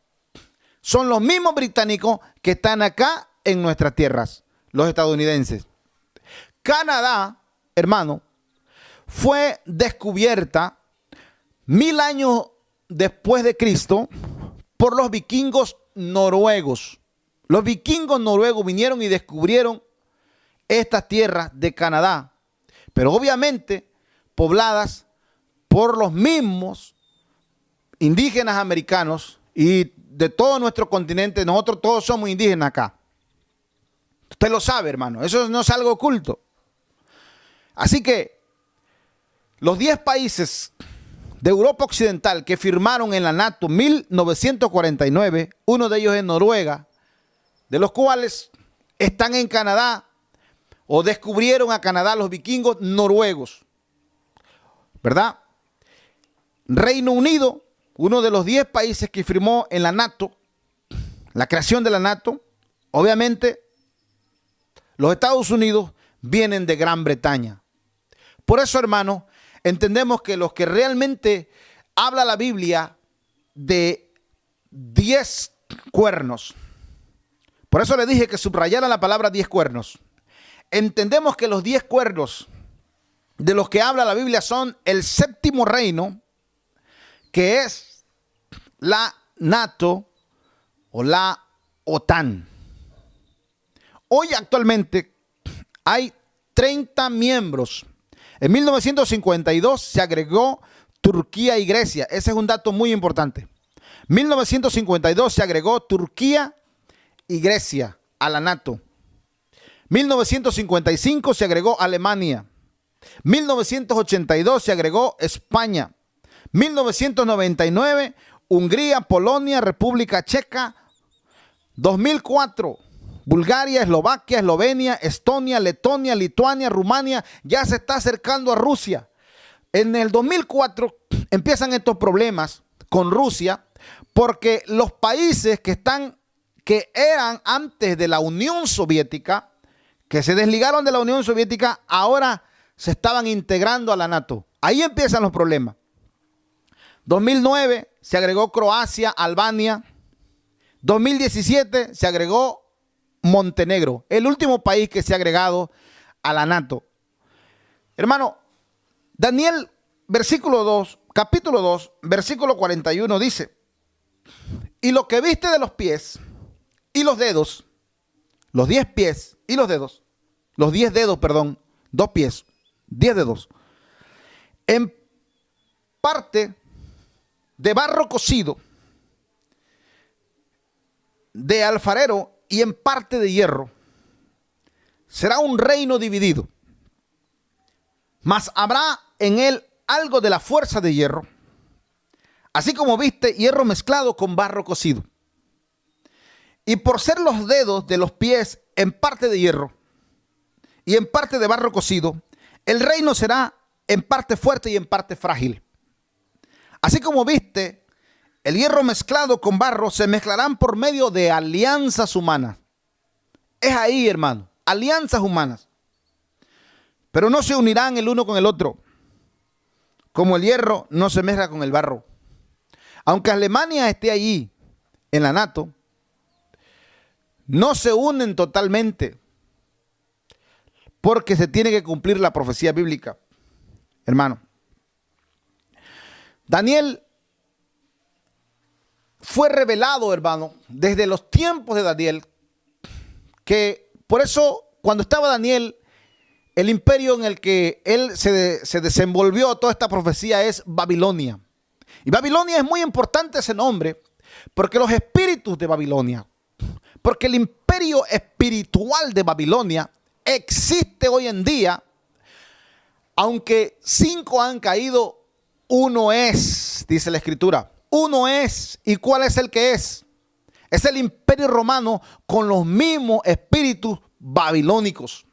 Son los mismos británicos que están acá en nuestras tierras, los estadounidenses. Canadá, hermano, fue descubierta 1000 años después de Cristo por los vikingos noruegos. Los vikingos noruegos vinieron y descubrieron estas tierras de Canadá, pero obviamente pobladas por los mismos indígenas americanos y de todo nuestro continente. Nosotros todos somos indígenas acá. Usted lo sabe, hermano, eso no es algo oculto. Así que los 10 países de Europa Occidental que firmaron en la NATO en 1949, uno de ellos es Noruega, de los cuales están en Canadá o descubrieron a Canadá los vikingos noruegos, ¿verdad? Reino Unido, uno de los 10 países que firmó en la NATO, la creación de la NATO, obviamente los Estados Unidos vienen de Gran Bretaña. Por eso, hermano, entendemos que los que realmente habla la Biblia de 10 cuernos, por eso le dije que subrayaran la palabra 10 cuernos. Entendemos que los 10 cuernos de los que habla la Biblia son el séptimo reino, que es la NATO o la OTAN. Hoy actualmente hay 30 miembros. En 1952 se agregó Turquía y Grecia. Ese es un dato muy importante. 1952 se agregó Turquía y Grecia a la NATO. 1955 se agregó Alemania. 1982 se agregó España. 1999 Hungría, Polonia, República Checa. 2004 Bulgaria, Eslovaquia, Eslovenia, Estonia, Letonia, Lituania, Rumania. Ya se está acercando a Rusia. En el 2004 empiezan estos problemas con Rusia porque los países que eran antes de la Unión Soviética, que se desligaron de la Unión Soviética, ahora se estaban integrando a la NATO. Ahí empiezan los problemas. 2009 se agregó Croacia, Albania. 2017 se agregó Montenegro, el último país que se ha agregado a la NATO. Hermano, Daniel, capítulo 2, versículo 41 dice: y lo que viste de los pies y los dedos, los 10 pies y los dedos, los 10 dedos, perdón, 2 pies, 10 dedos, en parte de barro cocido, de alfarero y en parte de hierro, será un reino dividido, mas habrá en él algo de la fuerza de hierro, así como viste hierro mezclado con barro cocido. Y por ser los dedos de los pies en parte de hierro y en parte de barro cocido, el reino será en parte fuerte y en parte frágil. Así como viste el hierro mezclado con barro, se mezclarán por medio de alianzas humanas. Es ahí, hermano, alianzas humanas. Pero no se unirán el uno con el otro, como el hierro no se mezcla con el barro. Aunque Alemania esté allí en la NATO, no se unen totalmente, porque se tiene que cumplir la profecía bíblica, hermano. Daniel fue revelado, hermano, desde los tiempos de Daniel, que por eso cuando estaba Daniel, el imperio en el que él se desenvolvió toda esta profecía es Babilonia. Y Babilonia es muy importante ese nombre, porque los espíritus de Babilonia, porque el imperio espiritual de Babilonia existe hoy en día, aunque 5 han caído, uno es, dice la Escritura. Uno es. ¿Y cuál es el que es? Es el imperio romano con los mismos espíritus babilónicos.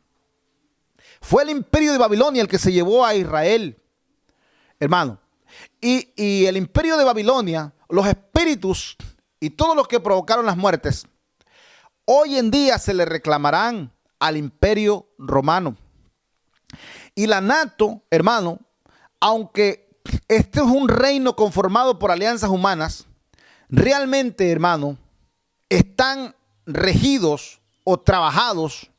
Fue el imperio de Babilonia el que se llevó a Israel, hermano. Y el imperio de Babilonia, los espíritus y todos los que provocaron las muertes, hoy en día se le reclamarán al imperio romano. Y la NATO, hermano, aunque este es un reino conformado por alianzas humanas, realmente, hermano, están regidos o trabajados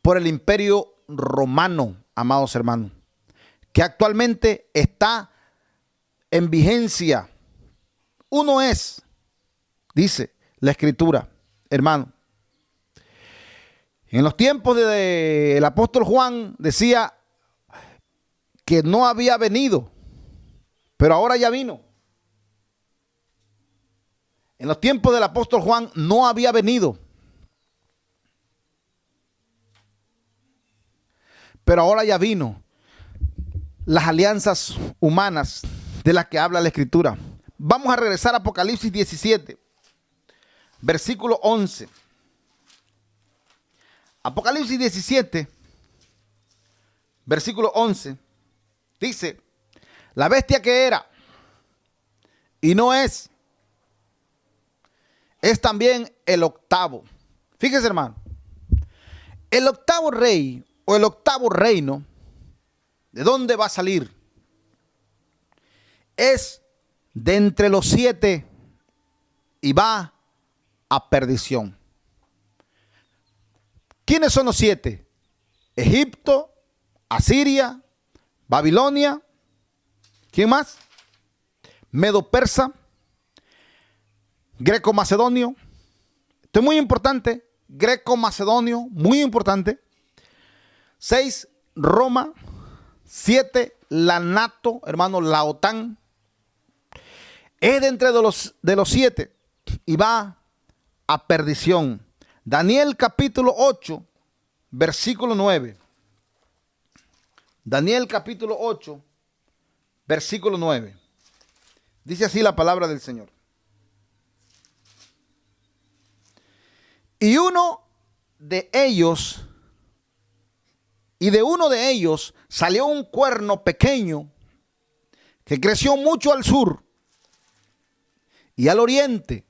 por el imperio romano, amados hermanos, que actualmente está en vigencia. Uno es, dice la Escritura, hermano. En los tiempos del apóstol Juan decía que no había venido, pero ahora ya vino. En los tiempos del apóstol Juan no había venido, pero ahora ya vino. Las alianzas humanas de las que habla la Escritura. Vamos a regresar a Apocalipsis 17, versículo 11. Apocalipsis 17, versículo 11, dice, la bestia que era y no es también el octavo. Fíjese, hermano, el octavo rey o el octavo reino, ¿de dónde va a salir? Es de entre los 7 y va a perdición. ¿Quiénes son los 7? Egipto, Asiria, Babilonia. ¿Quién más? Medo-Persa, Greco-Macedonio. Esto es muy importante. Greco-Macedonio, muy importante. 6, Roma. 7, la NATO, hermano, la OTAN. Es de entre de los 7 y va a perdición. Daniel capítulo 8, versículo 9. Daniel capítulo 8, versículo 9. Dice así la palabra del Señor. Y de uno de ellos salió un cuerno pequeño que creció mucho al sur y al oriente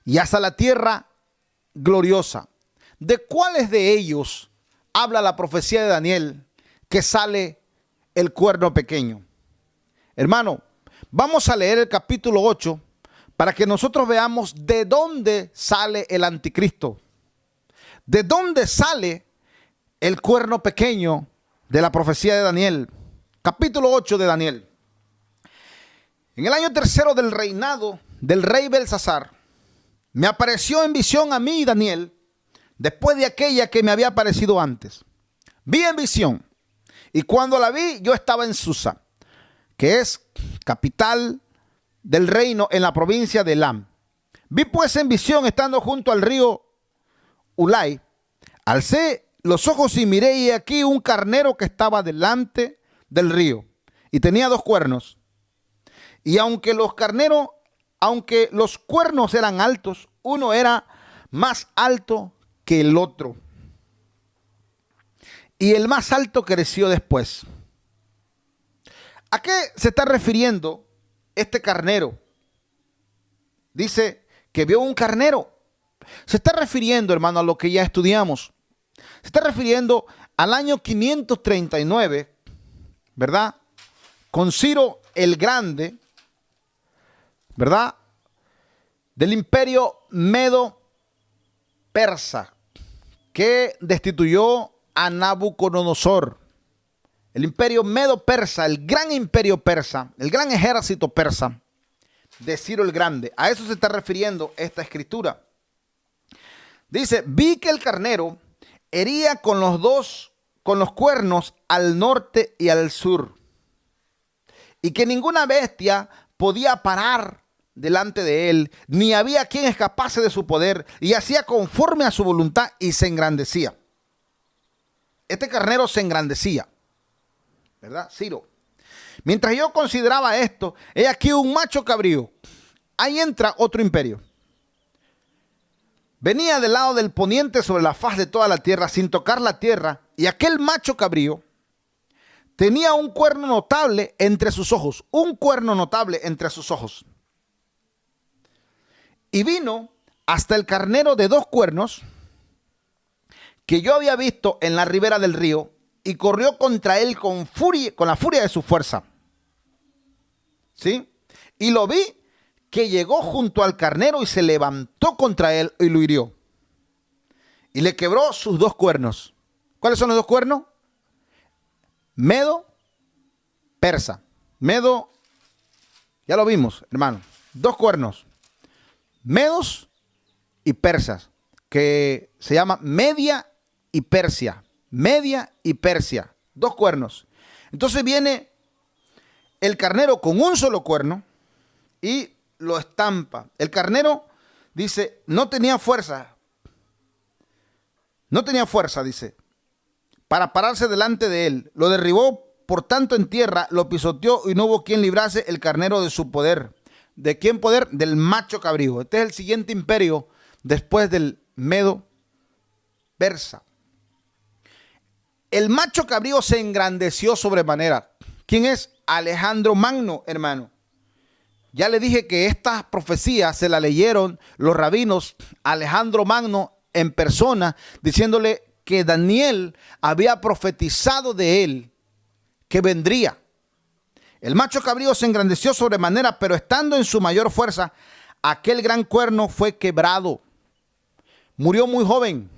y hasta la tierra gloriosa. ¿De cuáles de ellos habla la profecía de Daniel que sale el cuerno pequeño? Hermano, vamos a leer el capítulo 8 para que nosotros veamos de dónde sale el anticristo, de dónde sale el cuerno pequeño de la profecía de Daniel. Capítulo 8 de Daniel. En el año 3 del reinado del rey Belsasar, me apareció en visión a mí, Daniel, después de aquella que me había aparecido antes. Vi en visión, y cuando la vi, yo estaba en Susa, que es capital del reino en la provincia de Elam. Vi pues en visión, estando junto al río Ulai, alcé los ojos y miré, y aquí un carnero que estaba delante del río, y tenía 2 cuernos. Y aunque los cuernos eran altos, uno era más alto que el otro. Y el más alto creció después. ¿A qué se está refiriendo este carnero? Dice que vio un carnero. Se está refiriendo, hermano, a lo que ya estudiamos. Se está refiriendo al año 539, ¿verdad? Con Ciro el Grande, ¿verdad? Del imperio Medo-Persa, que destituyó a Nabucodonosor. El imperio Medo-Persa, el gran imperio persa, el gran ejército persa de Ciro el Grande. A eso se está refiriendo esta escritura. Dice, vi que el carnero hería con los cuernos al norte y al sur, y que ninguna bestia podía parar delante de él, ni había quien escapase de su poder, y hacía conforme a su voluntad y se engrandecía. Este carnero se engrandecía, ¿verdad? Ciro. Mientras yo consideraba esto, he aquí un macho cabrío. Ahí entra otro imperio. Venía del lado del poniente sobre la faz de toda la tierra, sin tocar la tierra, y aquel macho cabrío tenía un cuerno notable entre sus ojos, un cuerno notable entre sus ojos. Y vino hasta el carnero de 2 cuernos que yo había visto en la ribera del río, y corrió contra él con la furia de su fuerza. ¿Sí? Y lo vi que llegó junto al carnero y se levantó contra él y lo hirió. Y le quebró sus 2 cuernos. ¿Cuáles son los 2 cuernos? Medo, Persa. Medo, ya lo vimos, hermano. 2 cuernos. Medos y persas. que se llama Media y Persia. Media y Persia. 2 cuernos. Entonces viene el carnero con un solo cuerno y lo estampa. El carnero, dice, no tenía fuerza. No tenía fuerza, dice, para pararse delante de él. Lo derribó por tanto en tierra, lo pisoteó y no hubo quien librase el carnero de su poder. ¿De quién poder? Del macho cabrío. Este es el siguiente imperio después del Medo Persa. El macho cabrío se engrandeció sobremanera. ¿Quién es? Alejandro Magno, hermano. Ya le dije que estas profecías se la leyeron los rabinos a Alejandro Magno en persona, diciéndole que Daniel había profetizado de él que vendría. El macho cabrío se engrandeció sobremanera, pero estando en su mayor fuerza, aquel gran cuerno fue quebrado. Murió muy joven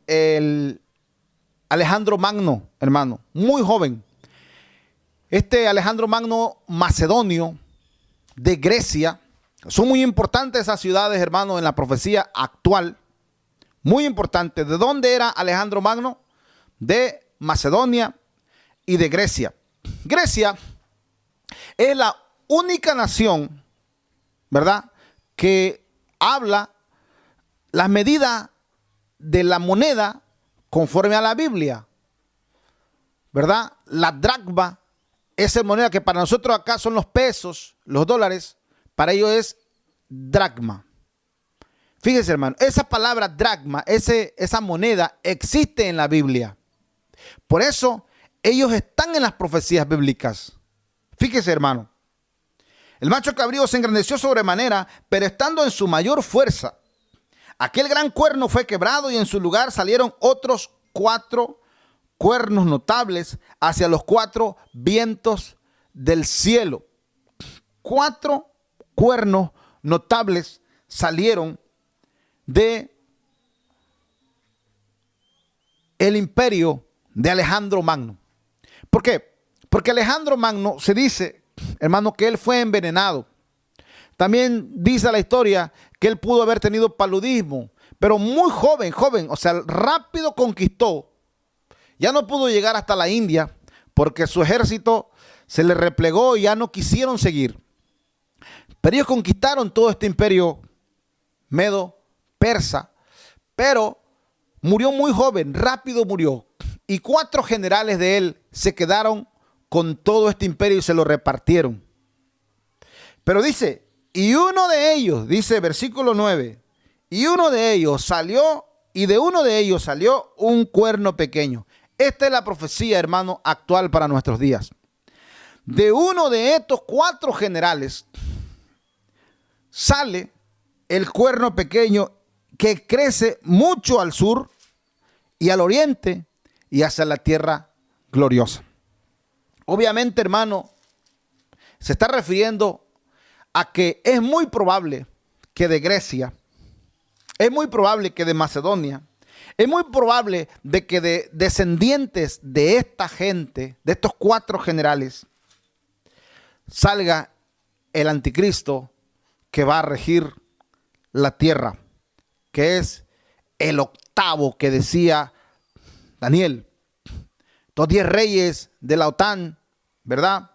el Alejandro Magno, hermano, muy joven. Este Alejandro Magno macedonio de Grecia, son muy importantes esas ciudades, hermano, en la profecía actual. Muy importante. ¿De dónde era Alejandro Magno? De Macedonia y de Grecia. Grecia es la única nación, ¿verdad?, que habla las medidas de la moneda conforme a la Biblia, ¿verdad? La dracma, esa moneda que para nosotros acá son los pesos, los dólares, para ellos es dracma. Fíjese, hermano, esa palabra dracma, esa moneda existe en la Biblia. Por eso ellos están en las profecías bíblicas. Fíjese, hermano. El macho cabrío se engrandeció sobremanera, pero estando en su mayor fuerza, aquel gran cuerno fue quebrado y en su lugar salieron otros 4 cuernos notables hacia los 4 vientos del cielo. 4 cuernos notables salieron de el imperio de Alejandro Magno. ¿Por qué? Porque Alejandro Magno se dice, hermano, que él fue envenenado. También dice la historia que él pudo haber tenido paludismo, pero muy joven, o sea, rápido conquistó. Ya no pudo llegar hasta la India porque su ejército se le replegó y ya no quisieron seguir. Pero ellos conquistaron todo este imperio medo persa, pero murió muy joven, rápido murió. Y 4 generales de él se quedaron con todo este imperio y se lo repartieron. Pero dice, y uno de ellos, dice versículo 9, y uno de ellos salió, y de uno de ellos salió un cuerno pequeño. Esta es la profecía, hermano, actual para nuestros días. De uno de estos 4 generales sale el cuerno pequeño que crece mucho al sur y al oriente y hacia la tierra gloriosa. Obviamente, hermano, se está refiriendo a que es muy probable que de Grecia, es muy probable que de Macedonia, es muy probable de que de descendientes de esta gente, de estos 4 generales, salga el anticristo que va a regir la tierra, que es el octavo que decía Daniel. Estos 10 reyes de la OTAN, ¿verdad?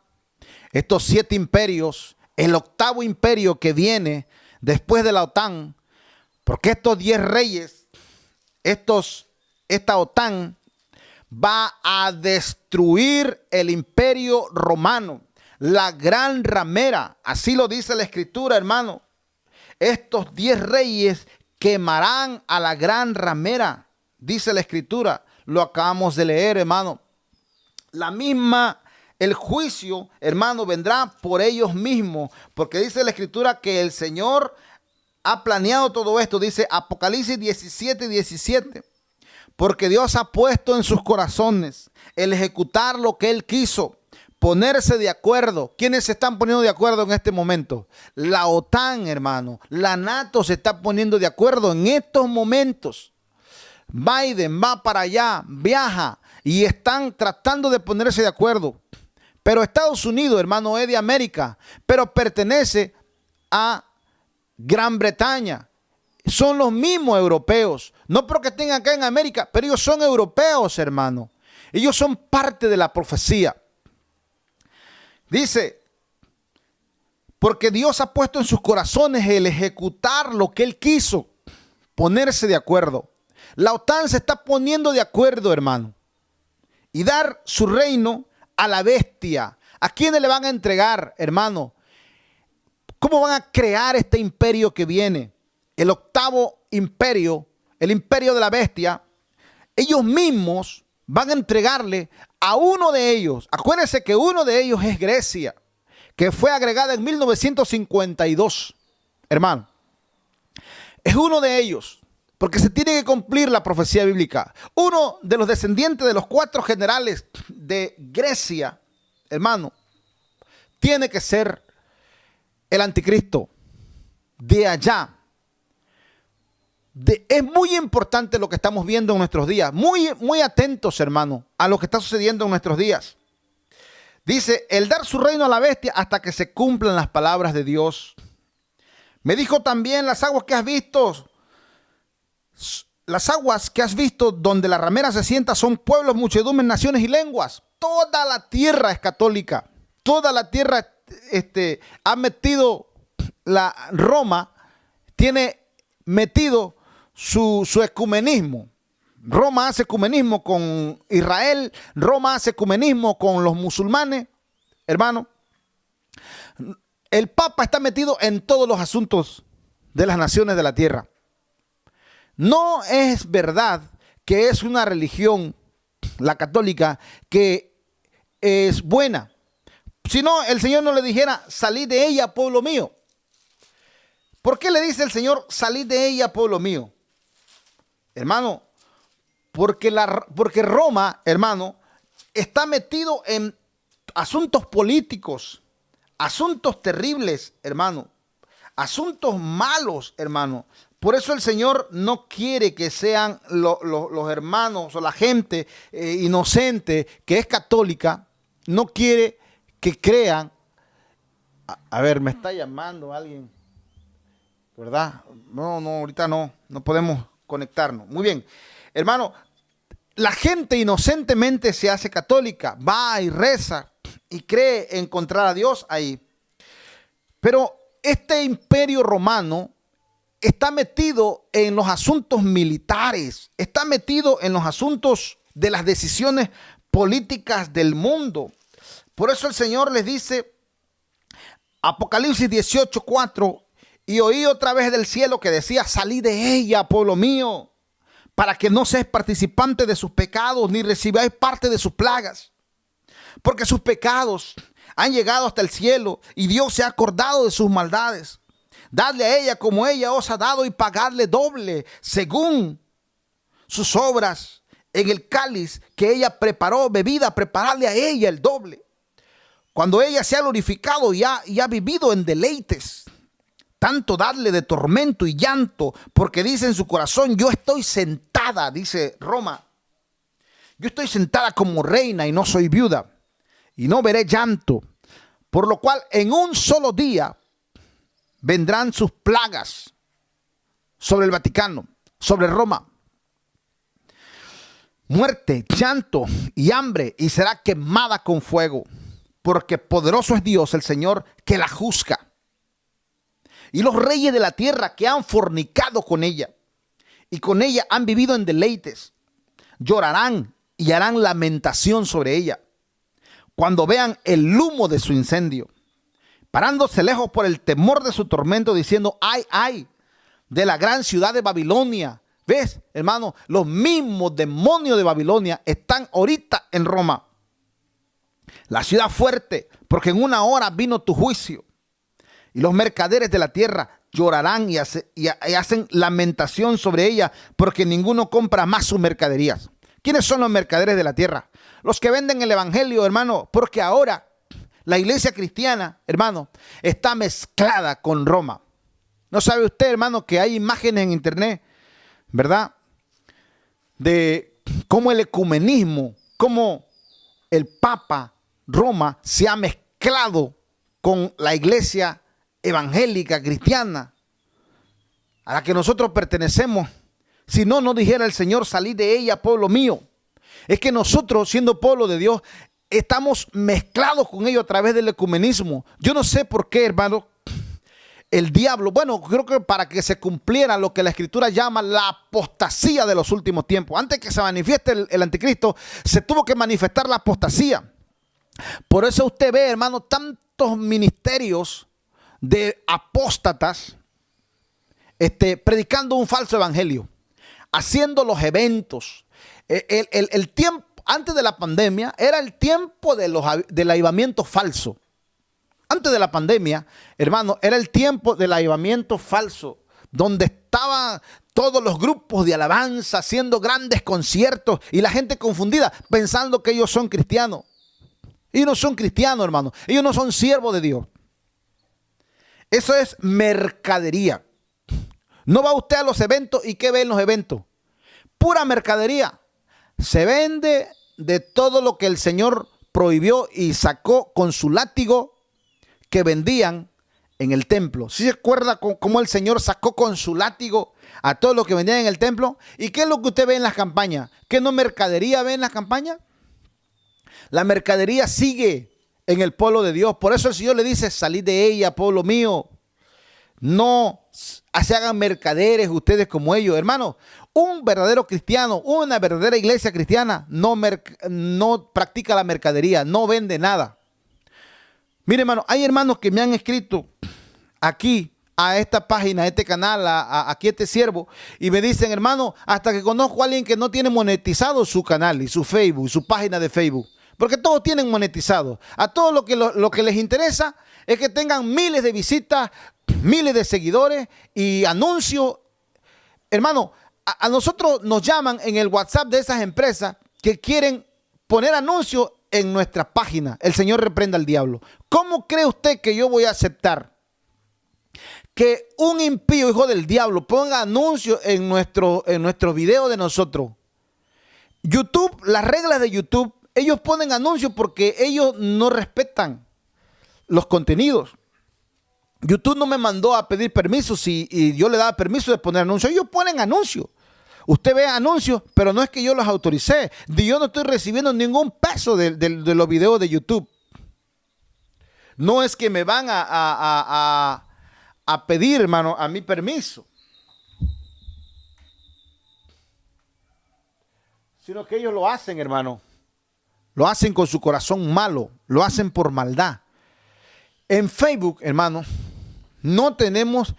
Estos 7 imperios, el octavo imperio que viene después de la OTAN, porque estos 10 reyes, esta OTAN va a destruir el imperio romano, la gran ramera, así lo dice la escritura, hermano. Estos 10 reyes quemarán a la gran ramera, dice la escritura, lo acabamos de leer, hermano. El juicio, hermano, vendrá por ellos mismos, porque dice la escritura que el Señor ha planeado todo esto, dice Apocalipsis 17:17, porque Dios ha puesto en sus corazones el ejecutar lo que Él quiso, ponerse de acuerdo. ¿Quiénes se están poniendo de acuerdo en este momento? La OTAN, hermano, la NATO se está poniendo de acuerdo en estos momentos. Biden va para allá, viaja y están tratando de ponerse de acuerdo. Pero Estados Unidos, hermano, es de América, pero pertenece a Gran Bretaña. son los mismos europeos. No porque estén acá en América, pero ellos son europeos, hermano. Ellos son parte de la profecía. Dice, porque Dios ha puesto en sus corazones el ejecutar lo que Él quiso, ponerse de acuerdo. La OTAN se está poniendo de acuerdo, hermano, y dar su reino a la bestia. ¿A quiénes le van a entregar, hermano? ¿Cómo van a crear este imperio que viene? El octavo imperio, el imperio de la bestia. Ellos mismos van a entregarle a uno de ellos. Acuérdense que uno de ellos es Grecia, que fue agregada en 1952, hermano. Es uno de ellos, porque se tiene que cumplir la profecía bíblica. Uno de los descendientes de los 4 generales de Grecia, hermano, tiene que ser el anticristo de allá. Es muy importante lo que estamos viendo en nuestros días. Muy atentos, hermano, a lo que está sucediendo en nuestros días. Dice, el dar su reino a la bestia hasta que se cumplan las palabras de Dios. Me dijo también, las aguas que has visto donde la ramera se sienta son pueblos, muchedumbres, naciones y lenguas. Toda la tierra es católica. Toda la tierra ha metido, Roma tiene metido su ecumenismo. Roma hace ecumenismo con Israel, Roma hace ecumenismo con los musulmanes, hermano. El Papa está metido en todos los asuntos de las naciones de la tierra. No es verdad que es una religión, la católica, que es buena. Si no, el Señor no le dijera, salid de ella, pueblo mío. ¿Por qué le dice el Señor, salid de ella, pueblo mío? Hermano, porque Roma, hermano, está metido en asuntos políticos, asuntos terribles, hermano, asuntos malos, hermano. Por eso el Señor no quiere que sean los hermanos o la gente inocente que es católica, no quiere que crean. A ver, me está llamando alguien, ¿verdad? No, ahorita no podemos conectarnos. Muy bien, hermano, la gente inocentemente se hace católica, va y reza y cree encontrar a Dios ahí. Pero este imperio romano está metido en los asuntos militares, está metido en los asuntos de las decisiones políticas del mundo. Por eso el Señor les dice, Apocalipsis 18:4, y oí otra vez del cielo que decía, salid de ella, pueblo mío, para que no seáis participante de sus pecados, ni recibáis parte de sus plagas. Porque sus pecados han llegado hasta el cielo, y Dios se ha acordado de sus maldades. Dadle a ella como ella os ha dado, y pagadle doble, según sus obras. En el cáliz que ella preparó, bebida, prepararle a ella el doble. Cuando ella se ha glorificado y ha vivido en deleites, tanto darle de tormento y llanto, porque dice en su corazón, yo estoy sentada, dice Roma, yo estoy sentada como reina y no soy viuda, y no veré llanto, por lo cual en un solo día vendrán sus plagas sobre el Vaticano, sobre Roma. Muerte, llanto y hambre, y será quemada con fuego, porque poderoso es Dios, el Señor, que la juzga. Y los reyes de la tierra que han fornicado con ella, y con ella han vivido en deleites, llorarán y harán lamentación sobre ella, cuando vean el humo de su incendio, parándose lejos por el temor de su tormento, diciendo, ay, ay, de la gran ciudad de Babilonia. ¿Ves, hermano? Los mismos demonios de Babilonia están ahorita en Roma. La ciudad fuerte, porque en una hora vino tu juicio. Y los mercaderes de la tierra llorarán y hacen lamentación sobre ella, porque ninguno compra más sus mercaderías. ¿Quiénes son los mercaderes de la tierra? Los que venden el evangelio, hermano, porque ahora la iglesia cristiana, hermano, está mezclada con Roma. ¿No sabe usted, hermano, que hay imágenes en internet, verdad, de cómo el ecumenismo, cómo el Papa Roma se ha mezclado con la iglesia evangélica cristiana? a la que nosotros pertenecemos. Si no, no dijera el Señor, salid de ella, pueblo mío. Es que nosotros, siendo pueblo de Dios, estamos mezclados con ellos a través del ecumenismo. Yo no sé por qué, hermano, el diablo, bueno, creo que para que se cumpliera lo que la Escritura llama la apostasía de los últimos tiempos. Antes que se manifieste el anticristo, se tuvo que manifestar la apostasía. Por eso usted ve, hermano, tantos ministerios de apóstatas predicando un falso evangelio, haciendo los eventos. El tiempo antes de la pandemia era el tiempo del avivamiento falso. Antes de la pandemia, hermano, era el tiempo del avivamiento falso, donde estaban todos los grupos de alabanza haciendo grandes conciertos y la gente confundida pensando que ellos son cristianos. Ellos no son cristianos, hermano. Ellos no son siervos de Dios. Eso es mercadería. No va usted a los eventos y ¿qué ve en los eventos? Pura mercadería. Se vende de todo lo que el Señor prohibió y sacó con su látigo que vendían en el templo. ¿Sí se acuerda cómo el Señor sacó con su látigo a todo lo que vendían en el templo? ¿Y qué es lo que usted ve en las campañas? ¿Qué no mercadería ve en las campañas? La mercadería sigue en el pueblo de Dios. Por eso el Señor le dice, salid de ella, pueblo mío. No se hagan mercaderes ustedes como ellos. Hermano, un verdadero cristiano, una verdadera iglesia cristiana no practica la mercadería, no vende nada. Mire, hermano, hay hermanos que me han escrito aquí a esta página, a este canal, aquí a este siervo, y me dicen, hermano, hasta que conozco a alguien que no tiene monetizado su canal y su Facebook, su página de Facebook, porque todos tienen monetizado. A todos lo que les interesa es que tengan miles de visitas, miles de seguidores y anuncios. Hermano, a nosotros nos llaman en el WhatsApp de esas empresas que quieren poner anuncios en nuestra página. El Señor reprenda al diablo. ¿Cómo cree usted que yo voy a aceptar que un impío hijo del diablo ponga anuncios en nuestro video de nosotros? YouTube, las reglas de YouTube, ellos ponen anuncios porque ellos no respetan los contenidos. YouTube no me mandó a pedir permiso y yo le daba permiso de poner anuncios. Ellos ponen anuncios. Usted ve anuncios, pero no es que yo los autoricé. Yo no estoy recibiendo ningún peso de los videos de YouTube. No es que me van a pedir, hermano, a mi permiso. Sino que ellos lo hacen, hermano. Lo hacen con su corazón malo. Lo hacen por maldad. En Facebook, hermano, no tenemos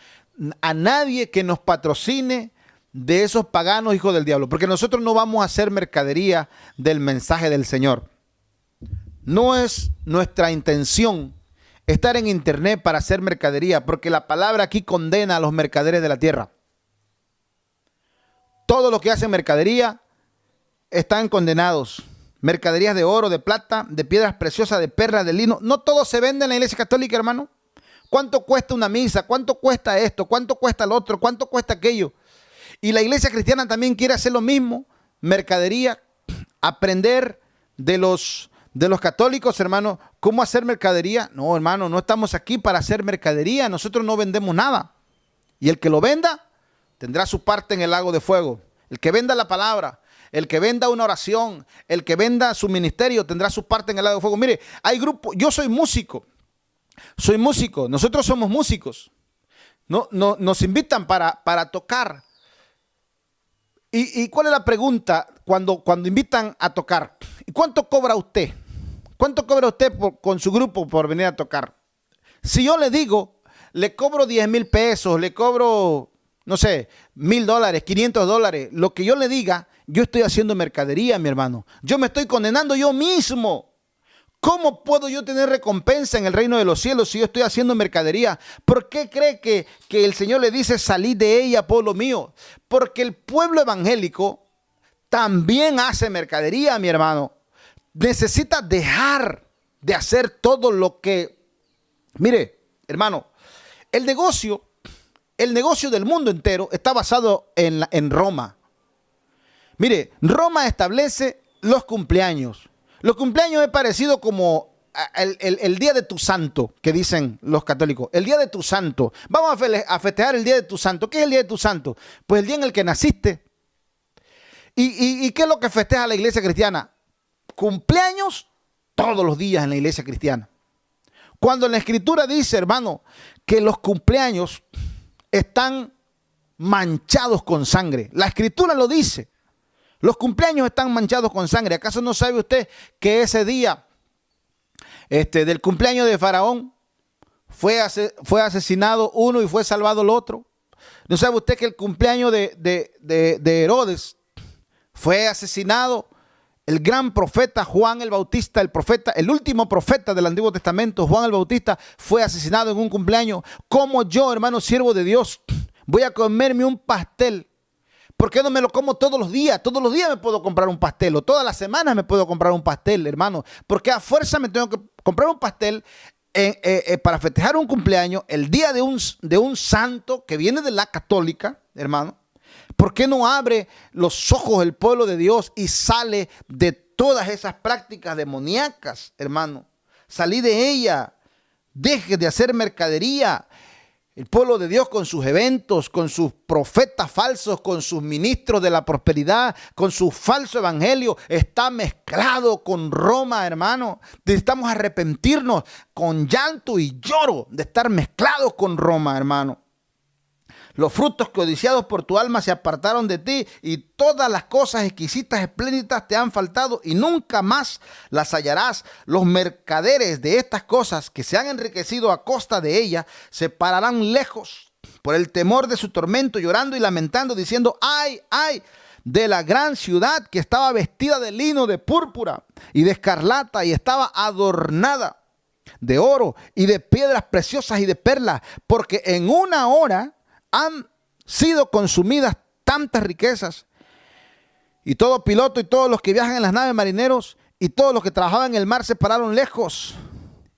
a nadie que nos patrocine de esos paganos hijos del diablo, porque nosotros no vamos a hacer mercadería del mensaje del Señor. No es nuestra intención estar en internet para hacer mercadería, porque la palabra aquí condena a los mercaderes de la tierra. Todo lo que hacen mercadería están condenados. Mercaderías de oro, de plata, de piedras preciosas, de perlas, de lino. No todo se vende en la iglesia católica, hermano. ¿Cuánto cuesta una misa? ¿Cuánto cuesta esto? ¿Cuánto cuesta el otro? ¿Cuánto cuesta aquello? Y la iglesia cristiana también quiere hacer lo mismo. Mercadería. Aprender de los católicos, hermano, cómo hacer mercadería. No, hermano, no estamos aquí para hacer mercadería. Nosotros no vendemos nada. Y el que lo venda tendrá su parte en el lago de fuego. El que venda la palabra, el que venda una oración, el que venda su ministerio tendrá su parte en el lago de fuego. Mire, hay grupos, yo soy músico, nosotros somos músicos. No, nos invitan para tocar. ¿Y cuál es la pregunta cuando invitan a tocar? ¿Y cuánto cobra usted? ¿Cuánto cobra usted con su grupo por venir a tocar? Si yo le digo, le cobro 10,000 pesos, le cobro, no sé, $1,000, $500, lo que yo le diga, yo estoy haciendo mercadería, mi hermano. Yo me estoy condenando yo mismo. ¿Cómo puedo yo tener recompensa en el reino de los cielos si yo estoy haciendo mercadería? ¿Por qué cree que el Señor le dice salid de ella, pueblo mío? Porque el pueblo evangélico también hace mercadería, mi hermano. Necesita dejar de hacer todo lo que... Mire, hermano, el negocio del mundo entero está basado en Roma. Mire, Roma establece los cumpleaños. Los cumpleaños es parecido como el día de tu santo, que dicen los católicos, el día de tu santo. Vamos a festejar el día de tu santo. ¿Qué es el día de tu santo? Pues el día en el que naciste. ¿Y qué es lo que festeja la iglesia cristiana? Cumpleaños todos los días en la iglesia cristiana. Cuando en la escritura dice, hermano, que los cumpleaños están manchados con sangre. La escritura lo dice. Los cumpleaños están manchados con sangre. ¿Acaso no sabe usted que ese día del cumpleaños de Faraón fue asesinado uno y fue salvado el otro? ¿No sabe usted que el cumpleaños de Herodes fue asesinado el gran profeta Juan el Bautista, el último profeta del Antiguo Testamento, Juan el Bautista, fue asesinado en un cumpleaños? ¿Cómo yo, hermano, siervo de Dios, voy a comerme un pastel? ¿Por qué no me lo como todos los días? Todos los días me puedo comprar un pastel, o todas las semanas me puedo comprar un pastel, hermano. Porque a fuerza me tengo que comprar un pastel para festejar un cumpleaños, el día de un santo que viene de la católica, hermano. ¿Por qué no abre los ojos el pueblo de Dios y sale de todas esas prácticas demoníacas, hermano? Salí de ella, deje de hacer mercadería. El pueblo de Dios con sus eventos, con sus profetas falsos, con sus ministros de la prosperidad, con su falso evangelio, está mezclado con Roma, hermano. Necesitamos arrepentirnos con llanto y lloro de estar mezclados con Roma, hermano. Los frutos codiciados por tu alma se apartaron de ti, y todas las cosas exquisitas, espléndidas te han faltado, y nunca más las hallarás. Los mercaderes de estas cosas que se han enriquecido a costa de ellas se pararán lejos por el temor de su tormento, llorando y lamentando, diciendo: ay, ay de la gran ciudad que estaba vestida de lino, de púrpura y de escarlata, y estaba adornada de oro y de piedras preciosas y de perlas, porque en una hora han sido consumidas tantas riquezas. Y todo piloto y todos los que viajan en las naves, marineros y todos los que trabajaban en el mar, se pararon lejos,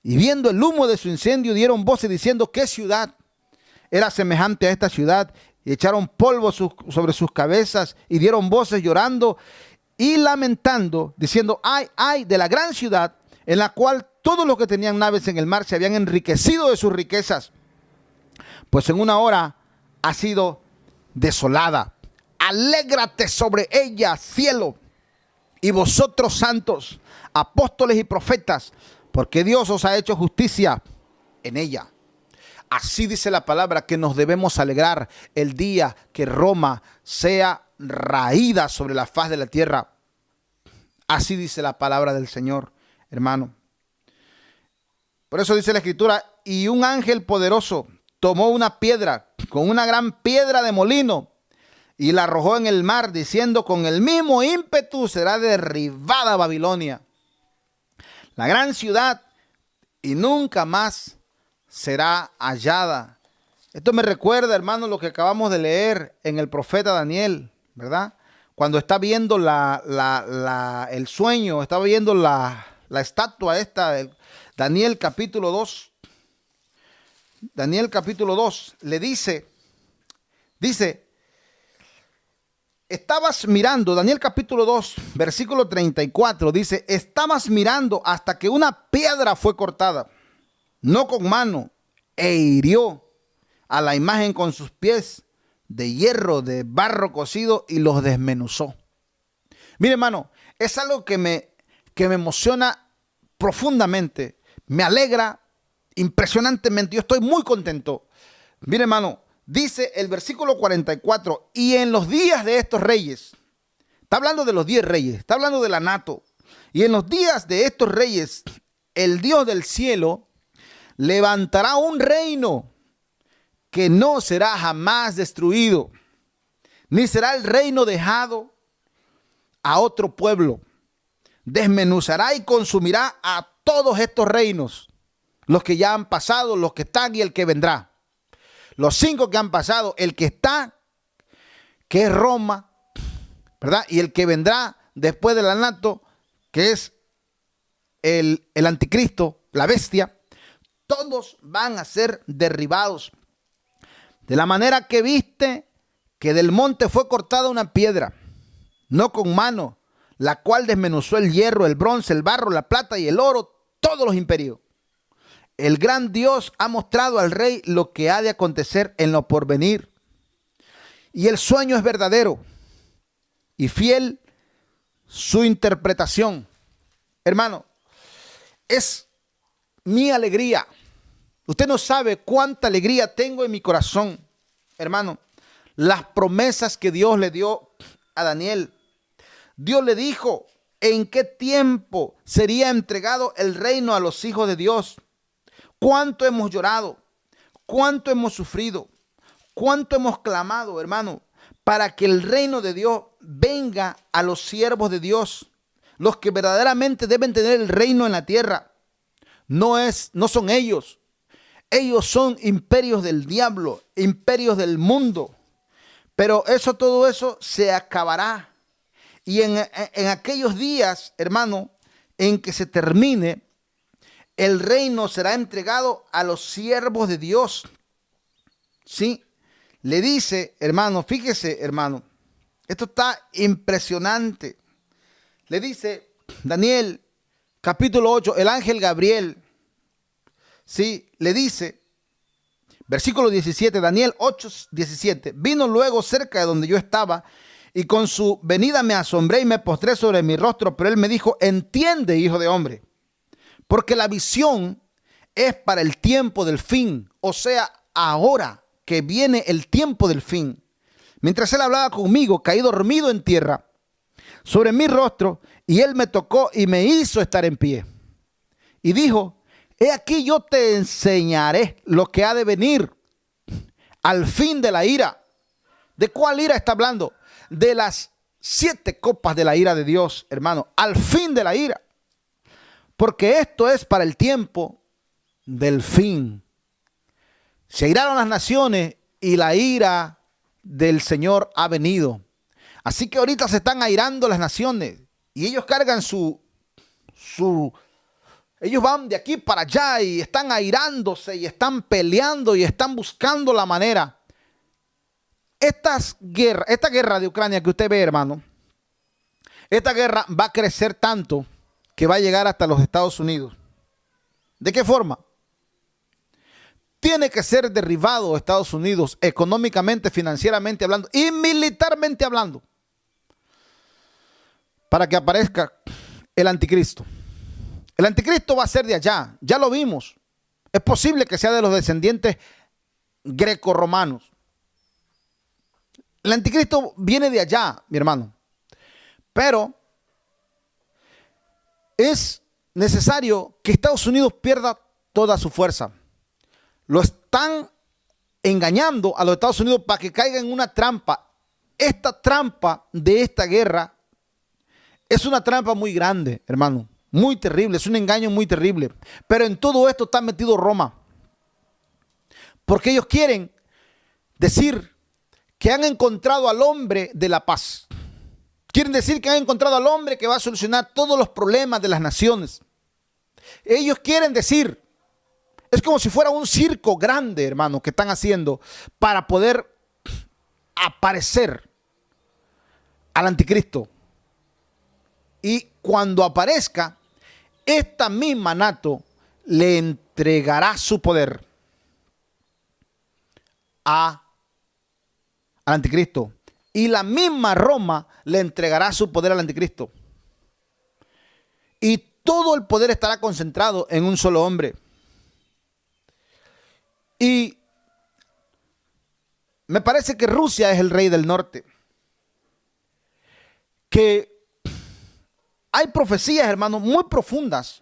y viendo el humo de su incendio dieron voces diciendo: ¿qué ciudad era semejante a esta ciudad? Y echaron polvo sobre sus cabezas, y dieron voces llorando y lamentando, diciendo: ay, ay de la gran ciudad, en la cual todos los que tenían naves en el mar se habían enriquecido de sus riquezas, pues en una hora ha sido desolada. Alégrate sobre ella, cielo, y vosotros santos, apóstoles y profetas, porque Dios os ha hecho justicia en ella. Así dice la palabra, que nos debemos alegrar el día que Roma sea raída sobre la faz de la tierra. Así dice la palabra del Señor, hermano. Por eso dice la escritura: y un ángel poderoso tomó una piedra, con una gran piedra de molino, y la arrojó en el mar, diciendo: con el mismo ímpetu será derribada Babilonia, la gran ciudad, y nunca más será hallada. Esto me recuerda, hermano, lo que acabamos de leer en el profeta Daniel, ¿verdad? Cuando está viendo el sueño, está viendo la estatua esta, Daniel capítulo 2. Daniel capítulo 2 le dice, estabas mirando, Daniel capítulo 2, versículo 34, dice: estabas mirando hasta que una piedra fue cortada, no con mano, e hirió a la imagen con sus pies de hierro, de barro cocido, y los desmenuzó. Mire, hermano, es algo que me emociona profundamente, me alegra impresionantemente. Yo estoy muy contento. Mire, hermano, dice el versículo 44: y en los días de estos reyes, está hablando de los 10 reyes, está hablando del anato, y en los días de estos reyes, el Dios del cielo levantará un reino que no será jamás destruido, ni será el reino dejado a otro pueblo. Desmenuzará y consumirá a todos estos reinos, los que ya han pasado, los que están y el que vendrá. Los 5 que han pasado, el que está, que es Roma, ¿verdad? Y el que vendrá después del anato, que es el anticristo, la bestia. Todos van a ser derribados. De la manera que viste que del monte fue cortada una piedra, no con mano, la cual desmenuzó el hierro, el bronce, el barro, la plata y el oro, todos los imperios. El gran Dios ha mostrado al rey lo que ha de acontecer en lo porvenir. Y el sueño es verdadero y fiel su interpretación. Hermano, es mi alegría. Usted no sabe cuánta alegría tengo en mi corazón, hermano. Las promesas que Dios le dio a Daniel. Dios le dijo en qué tiempo sería entregado el reino a los hijos de Dios. Cuánto hemos llorado, cuánto hemos sufrido, cuánto hemos clamado, hermano, para que el reino de Dios venga a los siervos de Dios, los que verdaderamente deben tener el reino en la tierra. No son ellos. Ellos son imperios del diablo, imperios del mundo. Pero todo eso se acabará. Y en aquellos días, hermano, en que se termine, el reino será entregado a los siervos de Dios. ¿Sí? Le dice, hermano, fíjese, hermano, esto está impresionante. Le dice Daniel, capítulo 8, el ángel Gabriel, ¿sí? Le dice, versículo 17, Daniel 8, 17, vino luego cerca de donde yo estaba, y con su venida me asombré y me postré sobre mi rostro, pero él me dijo, entiende, hijo de hombre, porque la visión es para el tiempo del fin, o sea, ahora que viene el tiempo del fin. Mientras él hablaba conmigo, caí dormido en tierra, sobre mi rostro, y él me tocó y me hizo estar en pie. Y dijo, he aquí yo te enseñaré lo que ha de venir al fin de la ira. ¿De cuál ira está hablando? De las 7 copas de la ira de Dios, hermano, al fin de la ira. Porque esto es para el tiempo del fin. Se airaron las naciones y la ira del Señor ha venido. Así que ahorita se están airando las naciones y ellos cargan ellos van de aquí para allá y están airándose y están peleando y están buscando la manera. Esta guerra de Ucrania que usted ve, hermano, esta guerra va a crecer tanto que va a llegar hasta los Estados Unidos. ¿De qué forma? Tiene que ser derribado Estados Unidos económicamente, financieramente hablando y militarmente hablando para que aparezca el anticristo. El anticristo va a ser de allá, ya lo vimos. Es posible que sea de los descendientes grecorromanos. El anticristo viene de allá, mi hermano. Pero es necesario que Estados Unidos pierda toda su fuerza. Lo están engañando a los Estados Unidos para que caiga en una trampa. Esta trampa de esta guerra es una trampa muy grande, hermano. Muy terrible, es un engaño muy terrible. Pero en todo esto está metido Roma. Porque ellos quieren decir que han encontrado al hombre de la paz. Quieren decir que han encontrado al hombre que va a solucionar todos los problemas de las naciones. Ellos quieren decir, es como si fuera un circo grande, hermano, que están haciendo para poder aparecer al anticristo. Y cuando aparezca, esta misma NATO le entregará su poder al anticristo. Y la misma Roma le entregará su poder al anticristo. Y todo el poder estará concentrado en un solo hombre. Y me parece que Rusia es el rey del norte. Que hay profecías, hermanos, muy profundas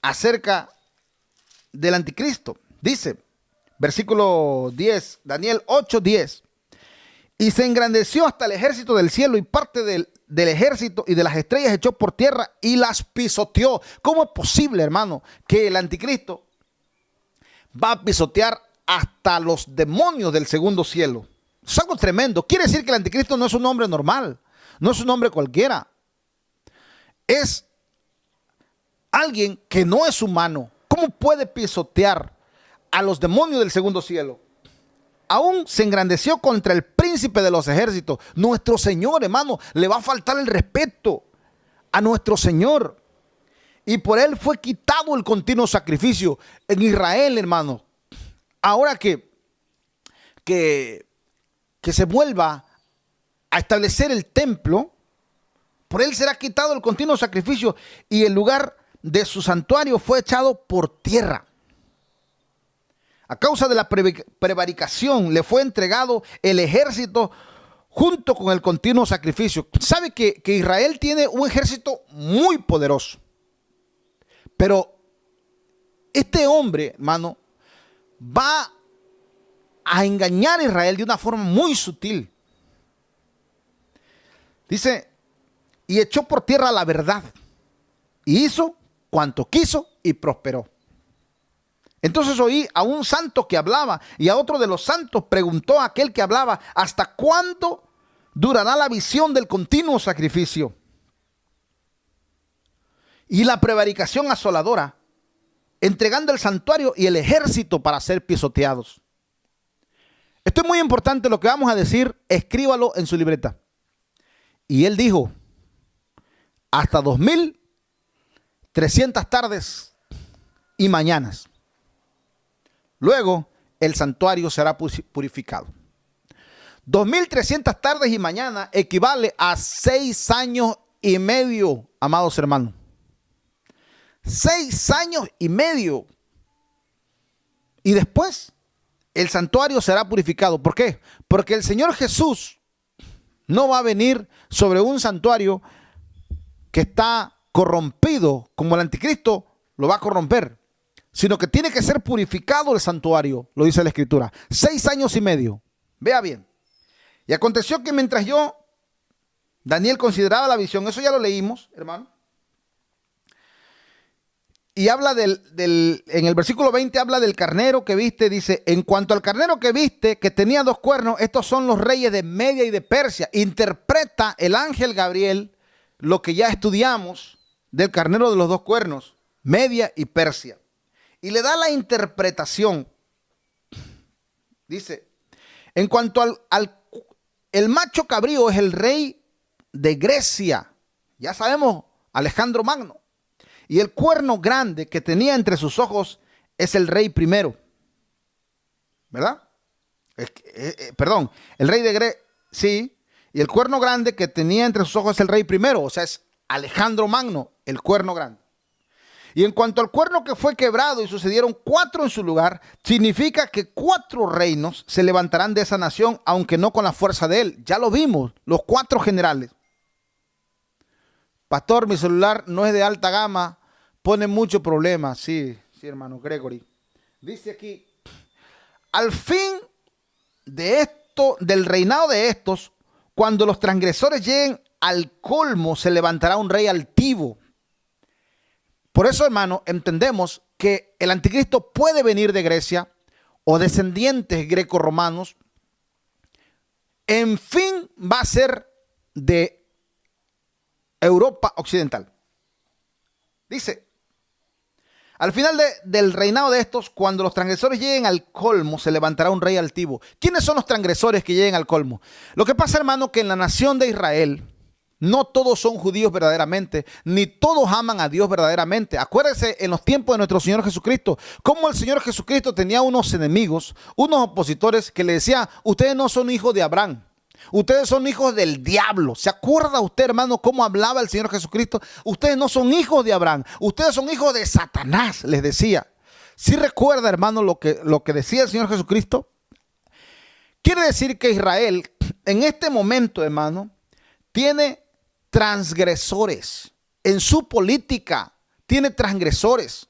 acerca del anticristo. Dice, versículo 10, Daniel 8:10. Y se engrandeció hasta el ejército del cielo y parte del ejército y de las estrellas echó por tierra y las pisoteó. ¿Cómo es posible, hermano, que el anticristo va a pisotear hasta los demonios del segundo cielo? Es algo tremendo. Quiere decir que el anticristo no es un hombre normal, no es un hombre cualquiera. Es alguien que no es humano. ¿Cómo puede pisotear a los demonios del segundo cielo? Aún se engrandeció contra el príncipe de los ejércitos. Nuestro Señor, hermano, le va a faltar el respeto a nuestro Señor. y por él fue quitado el continuo sacrificio. En Israel, hermano, ahora que se vuelva a establecer el templo, por él será quitado el continuo sacrificio y el lugar de su santuario fue echado por tierra. A causa de la prevaricación le fue entregado el ejército junto con el continuo sacrificio. Sabe que Israel tiene un ejército muy poderoso, pero este hombre, hermano, va a engañar a Israel de una forma muy sutil. Dice, y echó por tierra la verdad, y hizo cuanto quiso y prosperó. Entonces oí a un santo que hablaba, y a otro de los santos preguntó a aquel que hablaba, ¿hasta cuándo durará la visión del continuo sacrificio y la prevaricación asoladora, entregando el santuario y el ejército para ser pisoteados? Esto es muy importante lo que vamos a decir, escríbalo en su libreta. Y él dijo, hasta 2300 tardes y mañanas. Luego el santuario será purificado. 2300 tardes y mañana equivale a 6 años y medio, amados hermanos. 6 años y medio. Y después el santuario será purificado. ¿Por qué? Porque el Señor Jesús no va a venir sobre un santuario que está corrompido, como el anticristo lo va a corromper, sino que tiene que ser purificado el santuario, lo dice la Escritura. 6 años y medio. Vea bien. Y aconteció que mientras Daniel consideraba la visión, eso ya lo leímos, hermano. Y habla en el versículo 20 habla del carnero que viste, dice, en cuanto al carnero que viste, que tenía 2 cuernos, estos son los reyes de Media y de Persia. Interpreta el ángel Gabriel lo que ya estudiamos del carnero de los 2 cuernos, Media y Persia. Y le da la interpretación. Dice, en cuanto el macho cabrío es el rey de Grecia. Ya sabemos, Alejandro Magno. Y el cuerno grande que tenía entre sus ojos es el rey primero. ¿Verdad? Perdón, el rey de Grecia, sí. Y el cuerno grande que tenía entre sus ojos es el rey primero. O sea, es Alejandro Magno, el cuerno grande. Y en cuanto al cuerno que fue quebrado y sucedieron 4 en su lugar, significa que 4 reinos se levantarán de esa nación, aunque no con la fuerza de él. Ya lo vimos, los 4 generales. Pastor, mi celular no es de alta gama, pone mucho problema. Sí, hermano Gregory. Dice aquí, al fin de esto, del reinado de estos, cuando los transgresores lleguen al colmo, se levantará un rey altivo. Por eso, hermano, entendemos que el anticristo puede venir de Grecia o descendientes greco-romanos. En fin, va a ser de Europa occidental. Dice, al final del reinado de estos, cuando los transgresores lleguen al colmo, se levantará un rey altivo. ¿Quiénes son los transgresores que lleguen al colmo? Lo que pasa, hermano, que en la nación de Israel no todos son judíos verdaderamente, ni todos aman a Dios verdaderamente. Acuérdense en los tiempos de nuestro Señor Jesucristo, cómo el Señor Jesucristo tenía unos enemigos, unos opositores que le decían, ustedes no son hijos de Abraham, ustedes son hijos del diablo. ¿Se acuerda usted, hermano, cómo hablaba el Señor Jesucristo? Ustedes no son hijos de Abraham, ustedes son hijos de Satanás, les decía. ¿Sí recuerda, hermano, lo que decía el Señor Jesucristo? Quiere decir que Israel, en este momento, hermano, tiene transgresores. En su política tiene transgresores.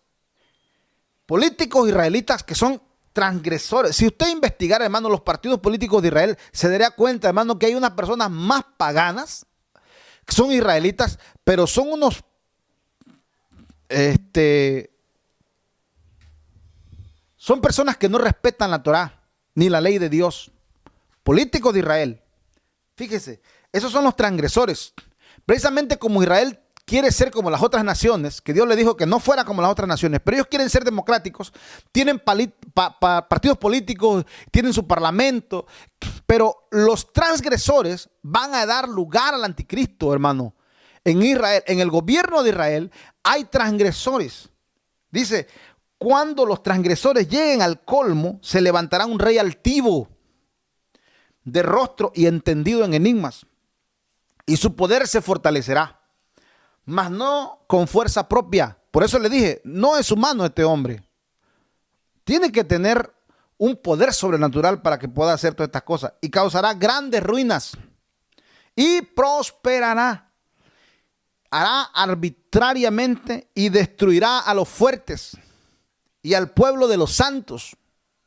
Políticos israelitas que son transgresores. Si usted investigara, hermano, los partidos políticos de Israel, se daría cuenta, hermano, que hay unas personas más paganas que son israelitas, pero son unos son personas que no respetan la Torá ni la ley de Dios. Políticos de Israel. Fíjese, esos son los transgresores. Precisamente como Israel quiere ser como las otras naciones, que Dios le dijo que no fuera como las otras naciones, pero ellos quieren ser democráticos, tienen partidos políticos, tienen su parlamento, pero los transgresores van a dar lugar al anticristo, hermano. En Israel, en el gobierno de Israel, hay transgresores. Dice, cuando los transgresores lleguen al colmo, se levantará un rey altivo, de rostro y entendido en enigmas, y su poder se fortalecerá, mas no con fuerza propia. Por eso le dije, no es humano este hombre. Tiene que tener un poder sobrenatural para que pueda hacer todas estas cosas, y causará grandes ruinas y prosperará. Hará arbitrariamente y destruirá a los fuertes y al pueblo de los santos.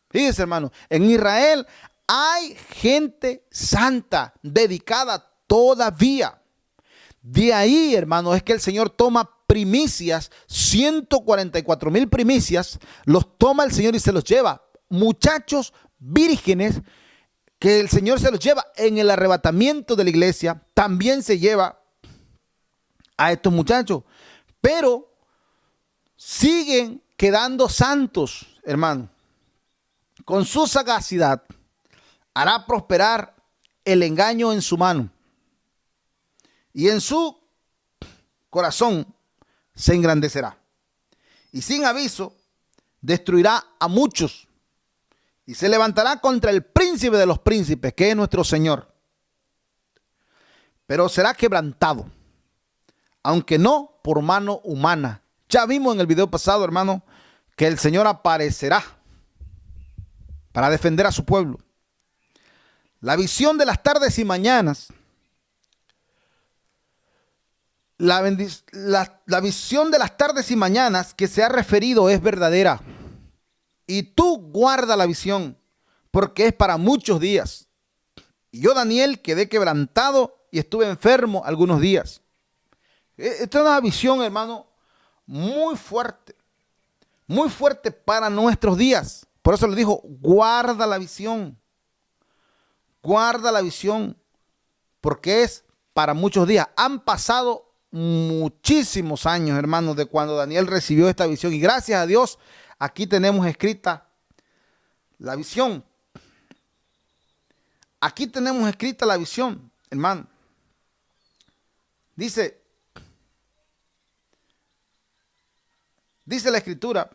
Fíjense, hermano, en Israel hay gente santa, dedicada todavía. De ahí, hermano, es que el Señor toma primicias, 144,000 primicias, los toma el Señor y se los lleva. Muchachos vírgenes que el Señor se los lleva en el arrebatamiento de la iglesia, también se lleva a estos muchachos, pero siguen quedando santos, hermano. Con su sagacidad hará prosperar el engaño en su mano, y en su corazón se engrandecerá, y sin aviso destruirá a muchos, y se levantará contra el príncipe de los príncipes, que es nuestro Señor, pero será quebrantado, aunque no por mano humana. Ya vimos en el video pasado, hermano, que el Señor aparecerá para defender a su pueblo. La visión de las tardes y mañanas, la visión de las tardes y mañanas que se ha referido es verdadera. Y tú guarda la visión, porque es para muchos días. Y yo, Daniel, quedé quebrantado y estuve enfermo algunos días. Esta es una visión, hermano, muy fuerte para nuestros días. Por eso le dijo, guarda la visión, porque es para muchos días. Han pasado muchísimos años, hermanos, de cuando Daniel recibió esta visión, y gracias a Dios aquí tenemos escrita la visión. Aquí tenemos escrita la visión, hermano. Dice la escritura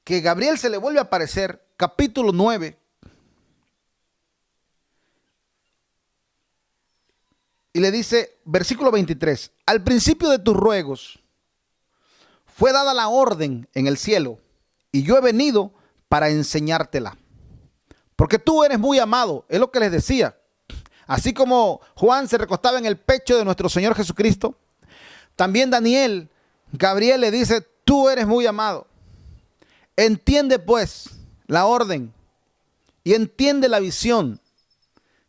que Gabriel se le vuelve a aparecer, capítulo 9, y le dice, versículo 23, al principio de tus ruegos fue dada la orden en el cielo, y yo he venido para enseñártela, porque tú eres muy amado. Es lo que les decía. Así como Juan se recostaba en el pecho de nuestro Señor Jesucristo, también Gabriel le dice, tú eres muy amado. Entiende pues la orden y entiende la visión.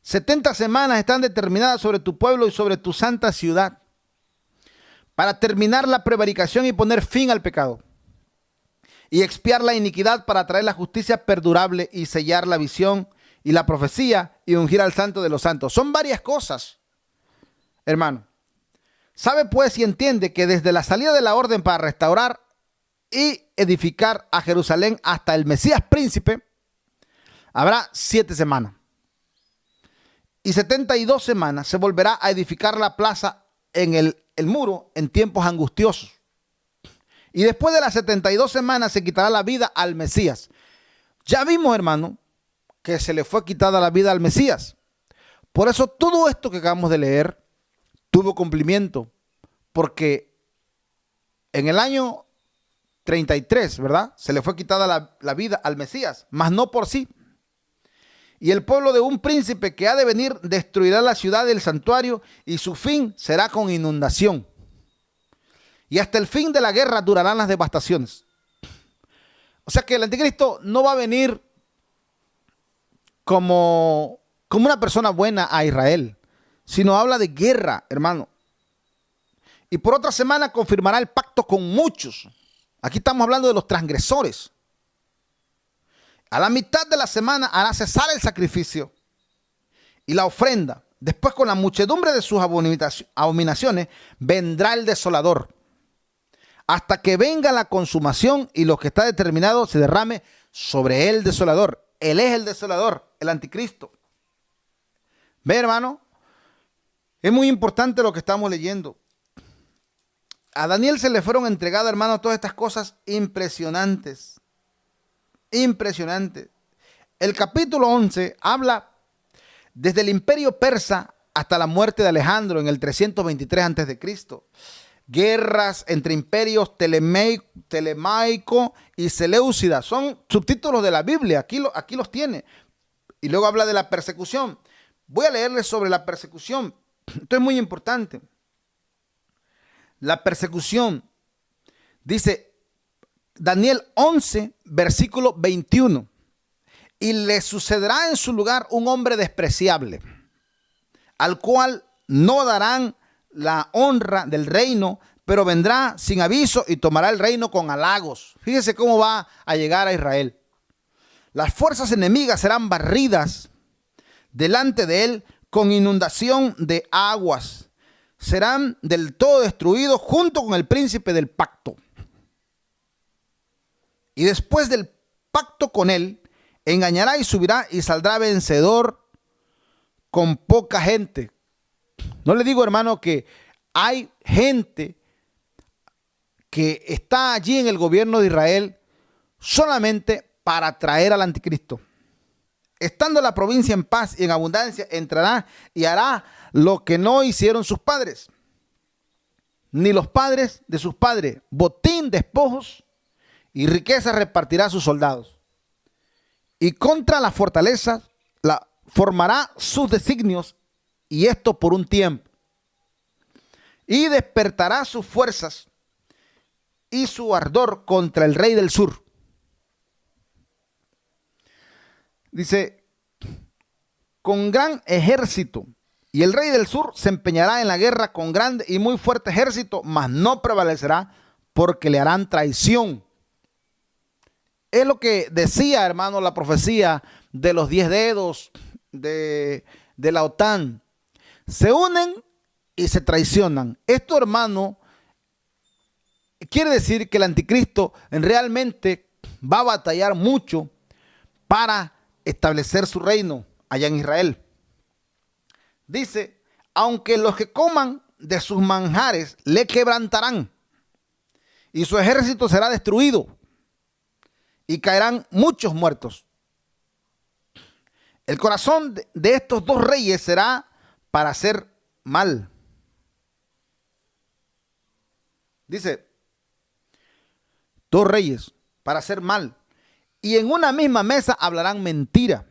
70 semanas están determinadas sobre tu pueblo y sobre tu santa ciudad, para terminar la prevaricación y poner fin al pecado, y expiar la iniquidad, para traer la justicia perdurable y sellar la visión y la profecía y ungir al santo de los santos. Son varias cosas, hermano. Sabe pues y entiende que desde la salida de la orden para restaurar y edificar a Jerusalén hasta el Mesías príncipe, habrá 7 semanas. Y 72 semanas se volverá a edificar la plaza en el muro en tiempos angustiosos. Y después de las 72 semanas se quitará la vida al Mesías. Ya vimos, hermano, que se le fue quitada la vida al Mesías. Por eso todo esto que acabamos de leer tuvo cumplimiento, porque en el año 33, ¿verdad? Se le fue quitada la vida al Mesías, mas no por sí. Y el pueblo de un príncipe que ha de venir destruirá la ciudad del santuario, y su fin será con inundación. Y hasta el fin de la guerra durarán las devastaciones. O sea que el anticristo no va a venir como una persona buena a Israel, sino habla de guerra, hermano. Y por otra semana confirmará el pacto con muchos. Aquí estamos hablando de los transgresores. A la mitad de la semana hará cesar el sacrificio y la ofrenda. Después, con la muchedumbre de sus abominaciones, vendrá el desolador, hasta que venga la consumación y lo que está determinado se derrame sobre el desolador. Él es el desolador, el anticristo. Ve, hermano, es muy importante lo que estamos leyendo. A Daniel se le fueron entregadas, hermano, todas estas cosas impresionantes. Impresionantes. El capítulo 11 habla desde el imperio persa hasta la muerte de Alejandro en el 323 a.C. Guerras entre imperios Telemaico y Seleucida. Son subtítulos de la Biblia. Aquí los tiene. Y luego habla de la persecución. Voy a leerles sobre la persecución. Esto es muy importante. La persecución. Dice Daniel 11, versículo 21. Y le sucederá en su lugar un hombre despreciable, al cual no darán la honra del reino, pero vendrá sin aviso y tomará el reino con halagos. Fíjese cómo va a llegar a Israel. Las fuerzas enemigas serán barridas delante de él con inundación de aguas. Serán del todo destruidos junto con el príncipe del pacto. Y después del pacto con él, engañará y subirá y saldrá vencedor con poca gente. No le digo, hermano, que hay gente que está allí en el gobierno de Israel solamente para traer al anticristo. Estando la provincia en paz y en abundancia, entrará y hará lo que no hicieron sus padres, ni los padres de sus padres. Botín, despojos y riqueza repartirá a sus soldados. Y contra la fortaleza formará sus designios, y esto por un tiempo. Y despertará sus fuerzas y su ardor contra el rey del sur. Dice, con gran ejército. Y el rey del sur se empeñará en la guerra con grande y muy fuerte ejército, mas no prevalecerá porque le harán traición. Es lo que decía, hermano, la profecía de los 10 dedos de la OTAN. Se unen y se traicionan. Esto, hermano, quiere decir que el anticristo realmente va a batallar mucho para establecer su reino allá en Israel. Dice, aunque los que coman de sus manjares le quebrantarán, y su ejército será destruido, y caerán muchos muertos. El corazón de estos dos reyes será para hacer mal. Dice, dos reyes para hacer mal. Y en una misma mesa hablarán mentira,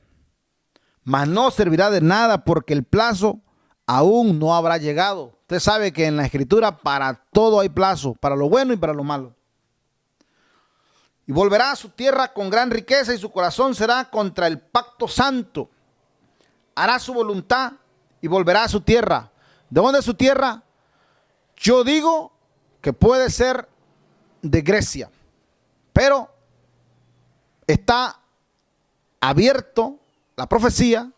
mas no servirá de nada porque el plazo aún no habrá llegado. Usted sabe que en la Escritura para todo hay plazo, para lo bueno y para lo malo. Y volverá a su tierra con gran riqueza y su corazón será contra el pacto santo. Hará su voluntad y volverá a su tierra. ¿De dónde es su tierra? Yo digo que puede ser de Grecia, pero está abierto la profecía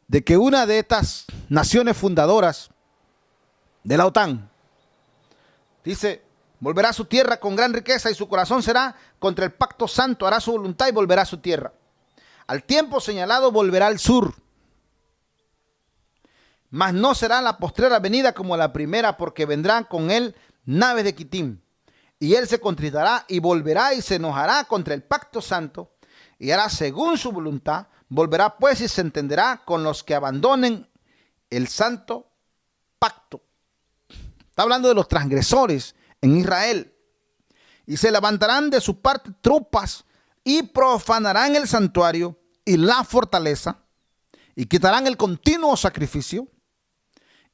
de que una de estas naciones fundadoras de la OTAN, dice, volverá a su tierra con gran riqueza y su corazón será contra el pacto santo, hará su voluntad y volverá a su tierra. Al tiempo señalado volverá al sur, mas no será la postrera venida como la primera, porque vendrán con él naves de Quitim. Y él se contritará y volverá y se enojará contra el pacto santo y hará según su voluntad. Volverá pues y se entenderá con los que abandonen el santo pacto. Está hablando de los transgresores en Israel. Y se levantarán de su parte tropas y profanarán el santuario y la fortaleza y quitarán el continuo sacrificio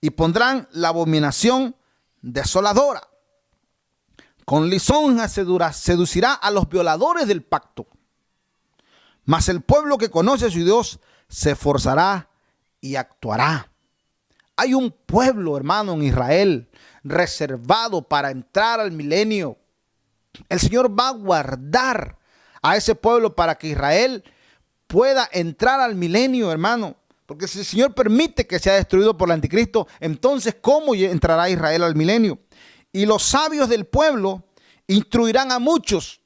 y pondrán la abominación desoladora. Con lisonjas seducirá a los violadores del pacto. Mas el pueblo que conoce a su Dios se esforzará y actuará. Hay un pueblo, hermano, en Israel reservado para entrar al milenio. El Señor va a guardar a ese pueblo para que Israel pueda entrar al milenio, hermano. Porque si el Señor permite que sea destruido por el anticristo, entonces ¿cómo entrará Israel al milenio? Y los sabios del pueblo instruirán a muchos.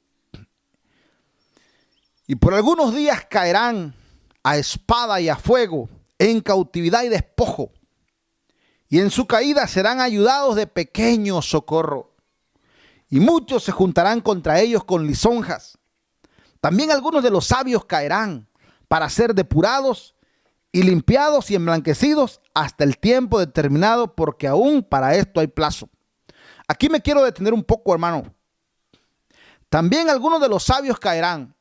Y por algunos días caerán a espada y a fuego, en cautividad y despojo. y en su caída serán ayudados de pequeño socorro. Y muchos se juntarán contra ellos con lisonjas. También algunos de los sabios caerán para ser depurados y limpiados y emblanquecidos hasta el tiempo determinado, porque aún para esto hay plazo. Aquí me quiero detener un poco, hermano. También algunos de los sabios caerán.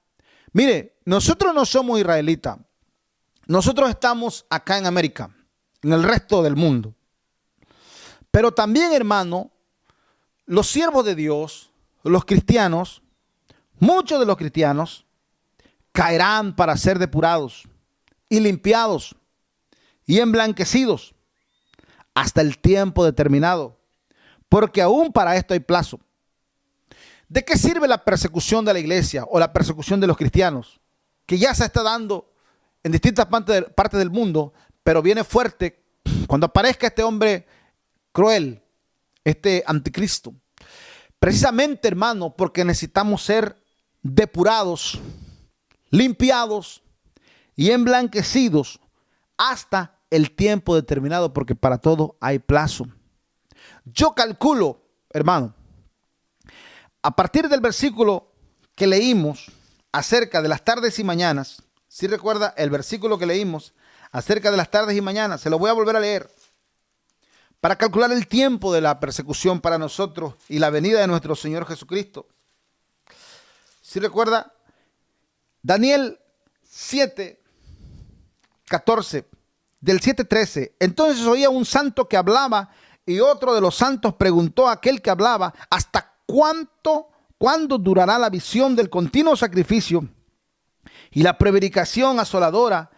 Mire, nosotros no somos israelitas. Nosotros estamos acá en América, en el resto del mundo. Pero también, hermano, los siervos de Dios, los cristianos, muchos de los cristianos caerán para ser depurados y limpiados y emblanquecidos hasta el tiempo determinado, porque aún para esto hay plazo. ¿De qué sirve la persecución de la iglesia o la persecución de los cristianos? Que ya se está dando en distintas partes del mundo, pero viene fuerte cuando aparezca este hombre cruel, este anticristo. Precisamente, hermano, porque necesitamos ser depurados, limpiados y emblanquecidos hasta el tiempo determinado, porque para todo hay plazo. Yo calculo, hermano, a partir del versículo que leímos acerca de las tardes y mañanas, si recuerda el versículo que leímos acerca de las tardes y mañanas, se lo voy a volver a leer para calcular el tiempo de la persecución para nosotros y la venida de nuestro Señor Jesucristo. Si recuerda, Daniel 7:14, del 7:13. Entonces oía un santo que hablaba y otro de los santos preguntó a aquel que hablaba: ¿hasta cuándo durará la visión del continuo sacrificio y la prevaricación asoladora,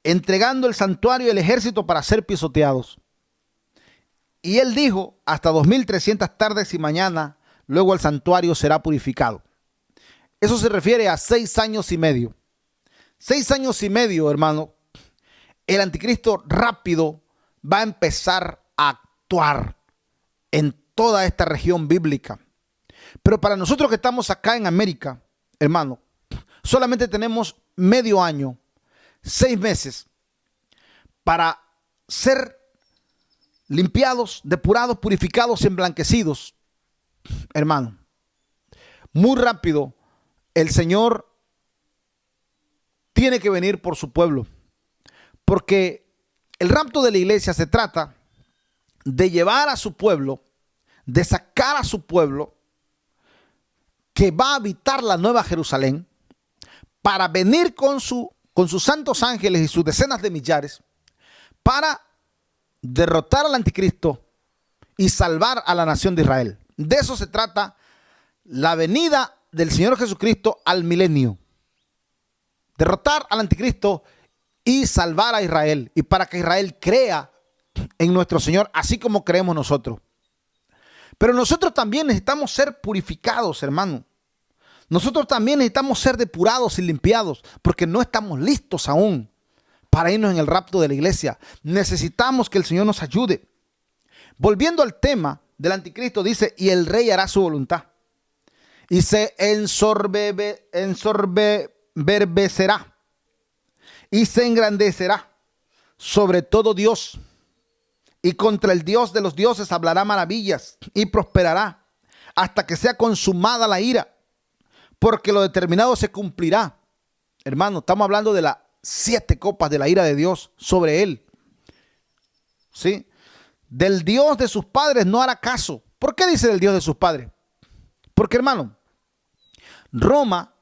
entregando el santuario y el ejército para ser pisoteados? Y él dijo: hasta 2300 tardes y mañana, luego el santuario será purificado. Eso se refiere a 6 años y medio. 6 años y medio, hermano. El anticristo rápido va a empezar a actuar en toda esta región bíblica. Pero para nosotros que estamos acá en América, hermano, solamente tenemos medio año, 6 meses, para ser limpiados, depurados, purificados y emblanquecidos. Hermano, muy rápido el Señor tiene que venir por su pueblo, porque el rapto de la iglesia se trata de llevar a su pueblo, de sacar a su pueblo que va a habitar la nueva Jerusalén, para venir con sus santos ángeles y sus decenas de millares para derrotar al anticristo y salvar a la nación de Israel. De eso se trata la venida del Señor Jesucristo al milenio. Derrotar al anticristo y salvar a Israel, y para que Israel crea en nuestro Señor, así como creemos nosotros. Pero nosotros también necesitamos ser purificados, hermano. Nosotros también necesitamos ser depurados y limpiados, porque no estamos listos aún para irnos en el rapto de la iglesia. Necesitamos que el Señor nos ayude. Volviendo al tema del anticristo, dice: y el rey hará su voluntad y se ensoberbecerá y se engrandecerá sobre todo Dios, y contra el Dios de los dioses hablará maravillas y prosperará hasta que sea consumada la ira, porque lo determinado se cumplirá. Hermano, estamos hablando de las 7 copas de la ira de Dios sobre él. ¿Sí? Del Dios de sus padres no hará caso. ¿Por qué dice del Dios de sus padres? Porque, hermano, Roma,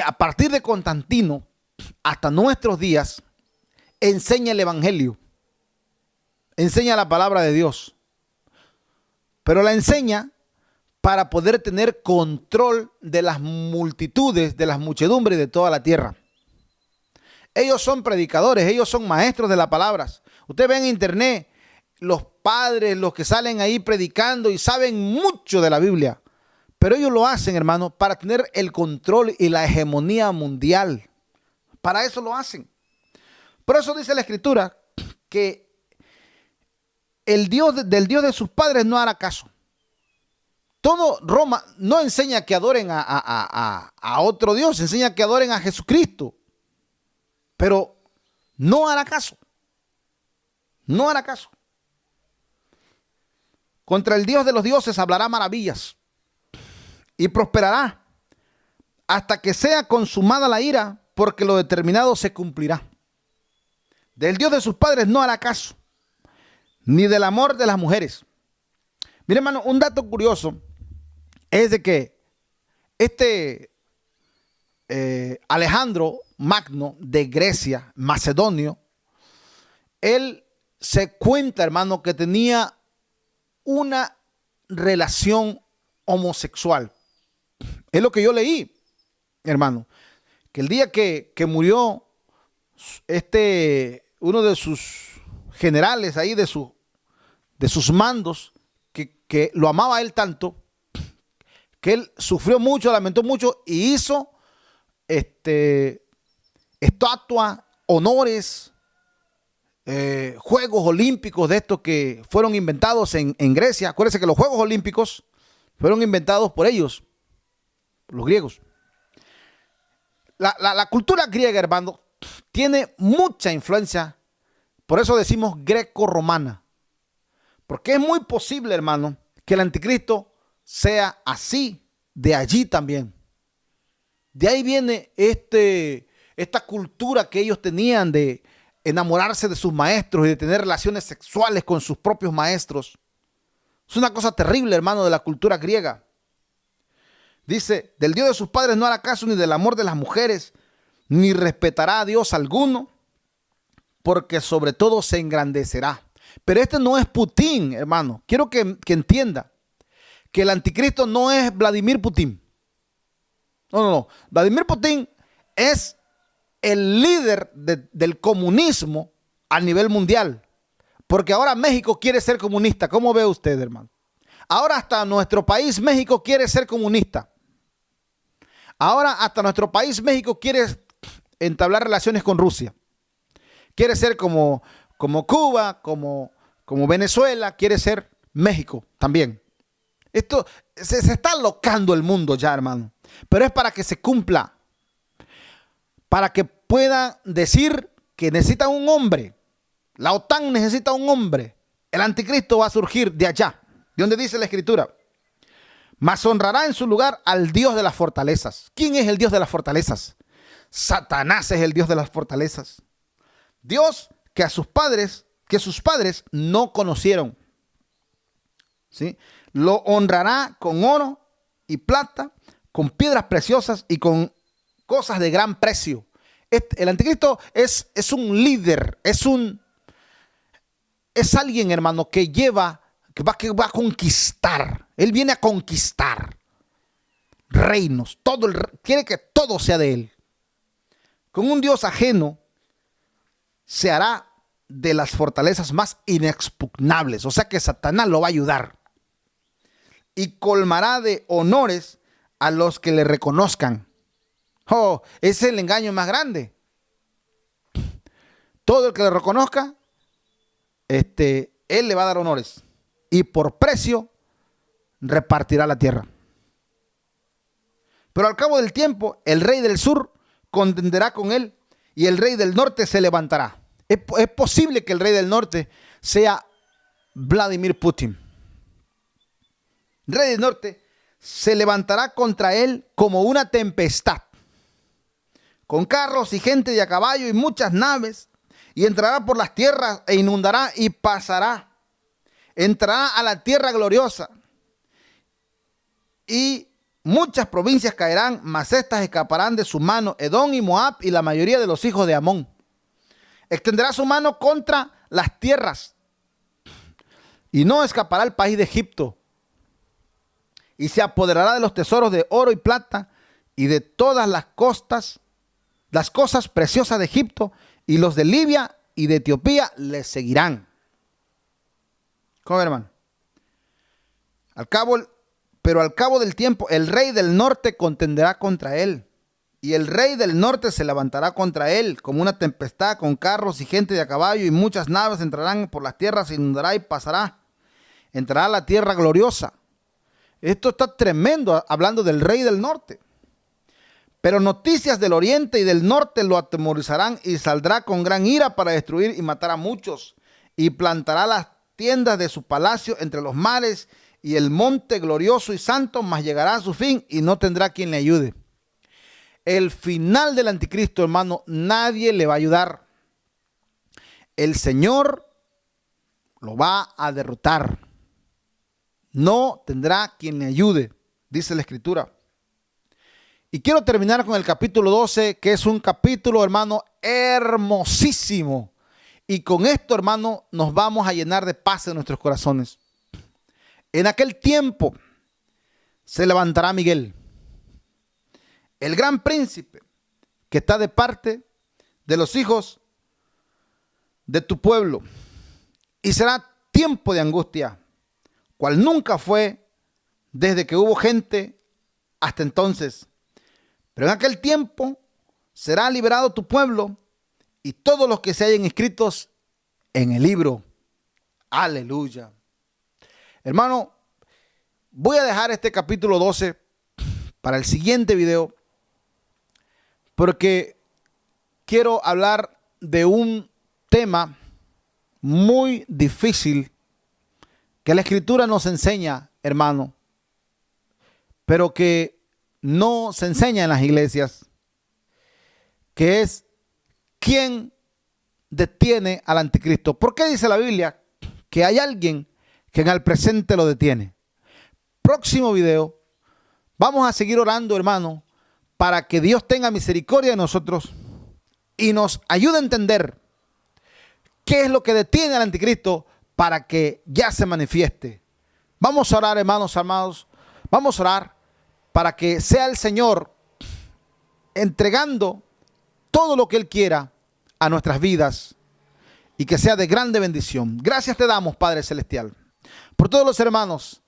a partir de Constantino hasta nuestros días, enseña el evangelio, enseña la palabra de Dios, pero la enseña para poder tener control de las multitudes, de las muchedumbres de toda la tierra. Ellos son predicadores, ellos son maestros de las palabras. Usted ve en internet los padres, los que salen ahí predicando y saben mucho de la Biblia, pero ellos lo hacen, hermano, para tener el control y la hegemonía mundial. Para eso lo hacen. Por eso dice la Escritura que del Dios de sus padres no hará caso. Todo Roma no enseña que adoren a otro Dios, enseña que adoren a Jesucristo, pero no hará caso. No hará caso. Contra el Dios de los dioses hablará maravillas y prosperará hasta que sea consumada la ira, porque lo determinado se cumplirá. Del Dios de sus padres no hará caso, ni del amor de las mujeres. Mire, hermano, un dato curioso es de que Alejandro Magno de Grecia, macedonio, él se cuenta, hermano, que tenía una relación homosexual. Es lo que yo leí, hermano, que el día que murió uno de sus generales ahí, de sus mandos, que lo amaba a él tanto, que él sufrió mucho, lamentó mucho y hizo estatua, honores, Juegos Olímpicos de estos que fueron inventados en Grecia. Acuérdense que los Juegos Olímpicos fueron inventados por ellos, por los griegos. La cultura griega, hermano, tiene mucha influencia, por eso decimos greco-romana, porque es muy posible, hermano, que el anticristo sea así, de allí también. De ahí viene esta cultura que ellos tenían de enamorarse de sus maestros y de tener relaciones sexuales con sus propios maestros. Es una cosa terrible, hermano, de la cultura griega. Dice, del Dios de sus padres no hará caso, ni del amor de las mujeres, ni respetará a Dios alguno, porque sobre todo se engrandecerá. Pero este no es Putin, hermano. Quiero que entienda que el anticristo no es Vladimir Putin. No. Vladimir Putin es el líder del comunismo a nivel mundial. Porque ahora México quiere ser comunista. ¿Cómo ve usted, hermano? Ahora hasta nuestro país, México, quiere ser comunista. Ahora hasta nuestro país, México, quiere entablar relaciones con Rusia. Quiere ser como Cuba, como Venezuela, quiere ser México también. Esto se está alocando el mundo ya, hermano. Pero es para que se cumpla. Para que puedan decir que necesitan un hombre. La OTAN necesita un hombre. El anticristo va a surgir de allá, de donde dice la escritura. Mas honrará en su lugar al Dios de las fortalezas. ¿Quién es el Dios de las fortalezas? Satanás es el Dios de las fortalezas. Dios que sus padres no conocieron. ¿Sí? Lo honrará con oro y plata, con piedras preciosas y con cosas de gran precio. El anticristo es un líder, es alguien, hermano, que va a conquistar. Él viene a conquistar reinos. Quiere que todo sea de él. Con un Dios ajeno se hará de las fortalezas más inexpugnables. O sea que Satanás lo va a ayudar. Y colmará de honores a los que le reconozcan. Oh, ese es el engaño más grande. Todo el que le reconozca, él le va a dar honores. Y por precio repartirá la tierra. Pero al cabo del tiempo, el rey del sur contenderá con él y el rey del norte se levantará. Es posible que el rey del norte sea Vladimir Putin. El rey del norte se levantará contra él como una tempestad, con carros y gente de a caballo y muchas naves, y entrará por las tierras e inundará y pasará. Entrará a la tierra gloriosa y muchas provincias caerán, mas estas escaparán de su mano, Edom y Moab y la mayoría de los hijos de Amón. Extenderá su mano contra las tierras y no escapará el país de Egipto. Y se apoderará de los tesoros de oro y plata y de todas las cosas preciosas de Egipto, y los de Libia y de Etiopía le seguirán. ¿Cómo, hermano? Pero al cabo del tiempo, el rey del norte contenderá contra él. Y el rey del norte se levantará contra él como una tempestad, con carros y gente de a caballo, y muchas naves entrarán por las tierras, se inundará y pasará. Entrará a la tierra gloriosa. Esto está tremendo, hablando del rey del norte. Pero noticias del oriente y del norte lo atemorizarán, y saldrá con gran ira para destruir y matar a muchos. y plantará las tiendas de su palacio entre los mares y el monte glorioso y santo, mas llegará a su fin y no tendrá quien le ayude. El final del anticristo, hermano, nadie le va a ayudar. El Señor lo va a derrotar. No tendrá quien le ayude, dice la Escritura. Y quiero terminar con el capítulo 12, que es un capítulo, hermano, hermosísimo. Y con esto, hermano, nos vamos a llenar de paz en nuestros corazones. En aquel tiempo se levantará Miguel, el gran príncipe que está de parte de los hijos de tu pueblo. Y será tiempo de angustia, cual nunca fue desde que hubo gente hasta entonces. Pero en aquel tiempo será liberado tu pueblo y todos los que se hayan inscritos en el libro. Aleluya. Hermano, voy a dejar este capítulo 12 para el siguiente video, porque quiero hablar de un tema muy difícil que la Escritura nos enseña, hermano, pero que no se enseña en las iglesias, que es quién detiene al anticristo. ¿Por qué dice la Biblia que hay alguien que en el presente lo detiene? Próximo video, vamos a seguir orando, hermano, para que Dios tenga misericordia de nosotros y nos ayude a entender qué es lo que detiene al anticristo para que ya se manifieste. Vamos a orar, hermanos amados, vamos a orar para que sea el Señor entregando todo lo que Él quiera a nuestras vidas y que sea de grande bendición. Gracias te damos, Padre Celestial, por todos los hermanos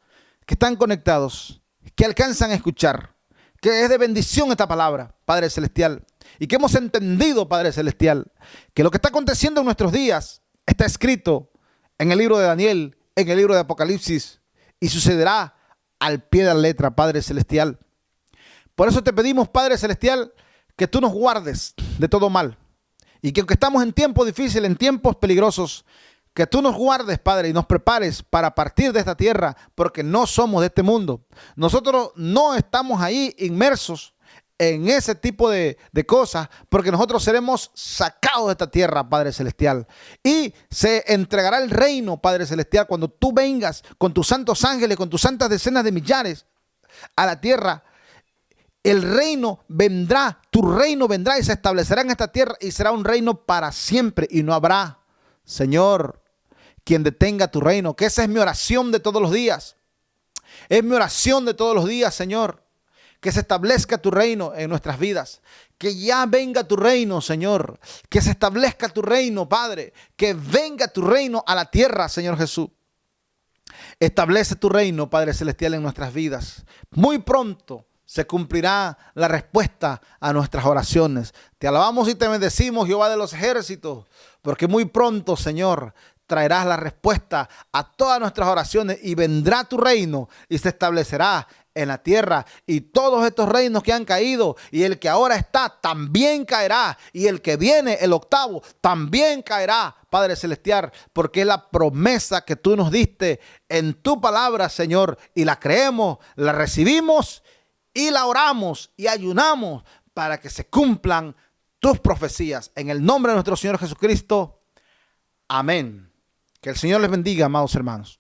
que están conectados, que alcanzan a escuchar, que es de bendición esta palabra, Padre Celestial, y que hemos entendido, Padre Celestial, que lo que está aconteciendo en nuestros días está escrito en el libro de Daniel, en el libro de Apocalipsis, y sucederá al pie de la letra, Padre Celestial. Por eso te pedimos, Padre Celestial, que tú nos guardes de todo mal, y que aunque estamos en tiempos difíciles, en tiempos peligrosos, que tú nos guardes, Padre, y nos prepares para partir de esta tierra, porque no somos de este mundo. Nosotros no estamos ahí inmersos en ese tipo de cosas, porque nosotros seremos sacados de esta tierra, Padre Celestial, y se entregará el reino, Padre Celestial, cuando tú vengas con tus santos ángeles, con tus santas decenas de millares a la tierra. El reino vendrá, tu reino vendrá y se establecerá en esta tierra y será un reino para siempre y no habrá, Señor, quien detenga tu reino. Que esa es mi oración de todos los días. Es mi oración de todos los días, Señor, que se establezca tu reino en nuestras vidas. Que ya venga tu reino, Señor. Que se establezca tu reino, Padre. Que venga tu reino a la tierra, Señor Jesús. Establece tu reino, Padre Celestial, en nuestras vidas. Muy pronto se cumplirá la respuesta a nuestras oraciones. Te alabamos y te bendecimos, Jehová de los ejércitos, porque muy pronto, Señor, traerás la respuesta a todas nuestras oraciones y vendrá tu reino y se establecerá en la tierra, y todos estos reinos que han caído y el que ahora está también caerá, y el que viene, el octavo, también caerá, Padre Celestial, porque es la promesa que tú nos diste en tu palabra, Señor, y la creemos, la recibimos y la oramos y ayunamos para que se cumplan tus profecías. En el nombre de nuestro Señor Jesucristo. Amén. Que el Señor les bendiga, amados hermanos.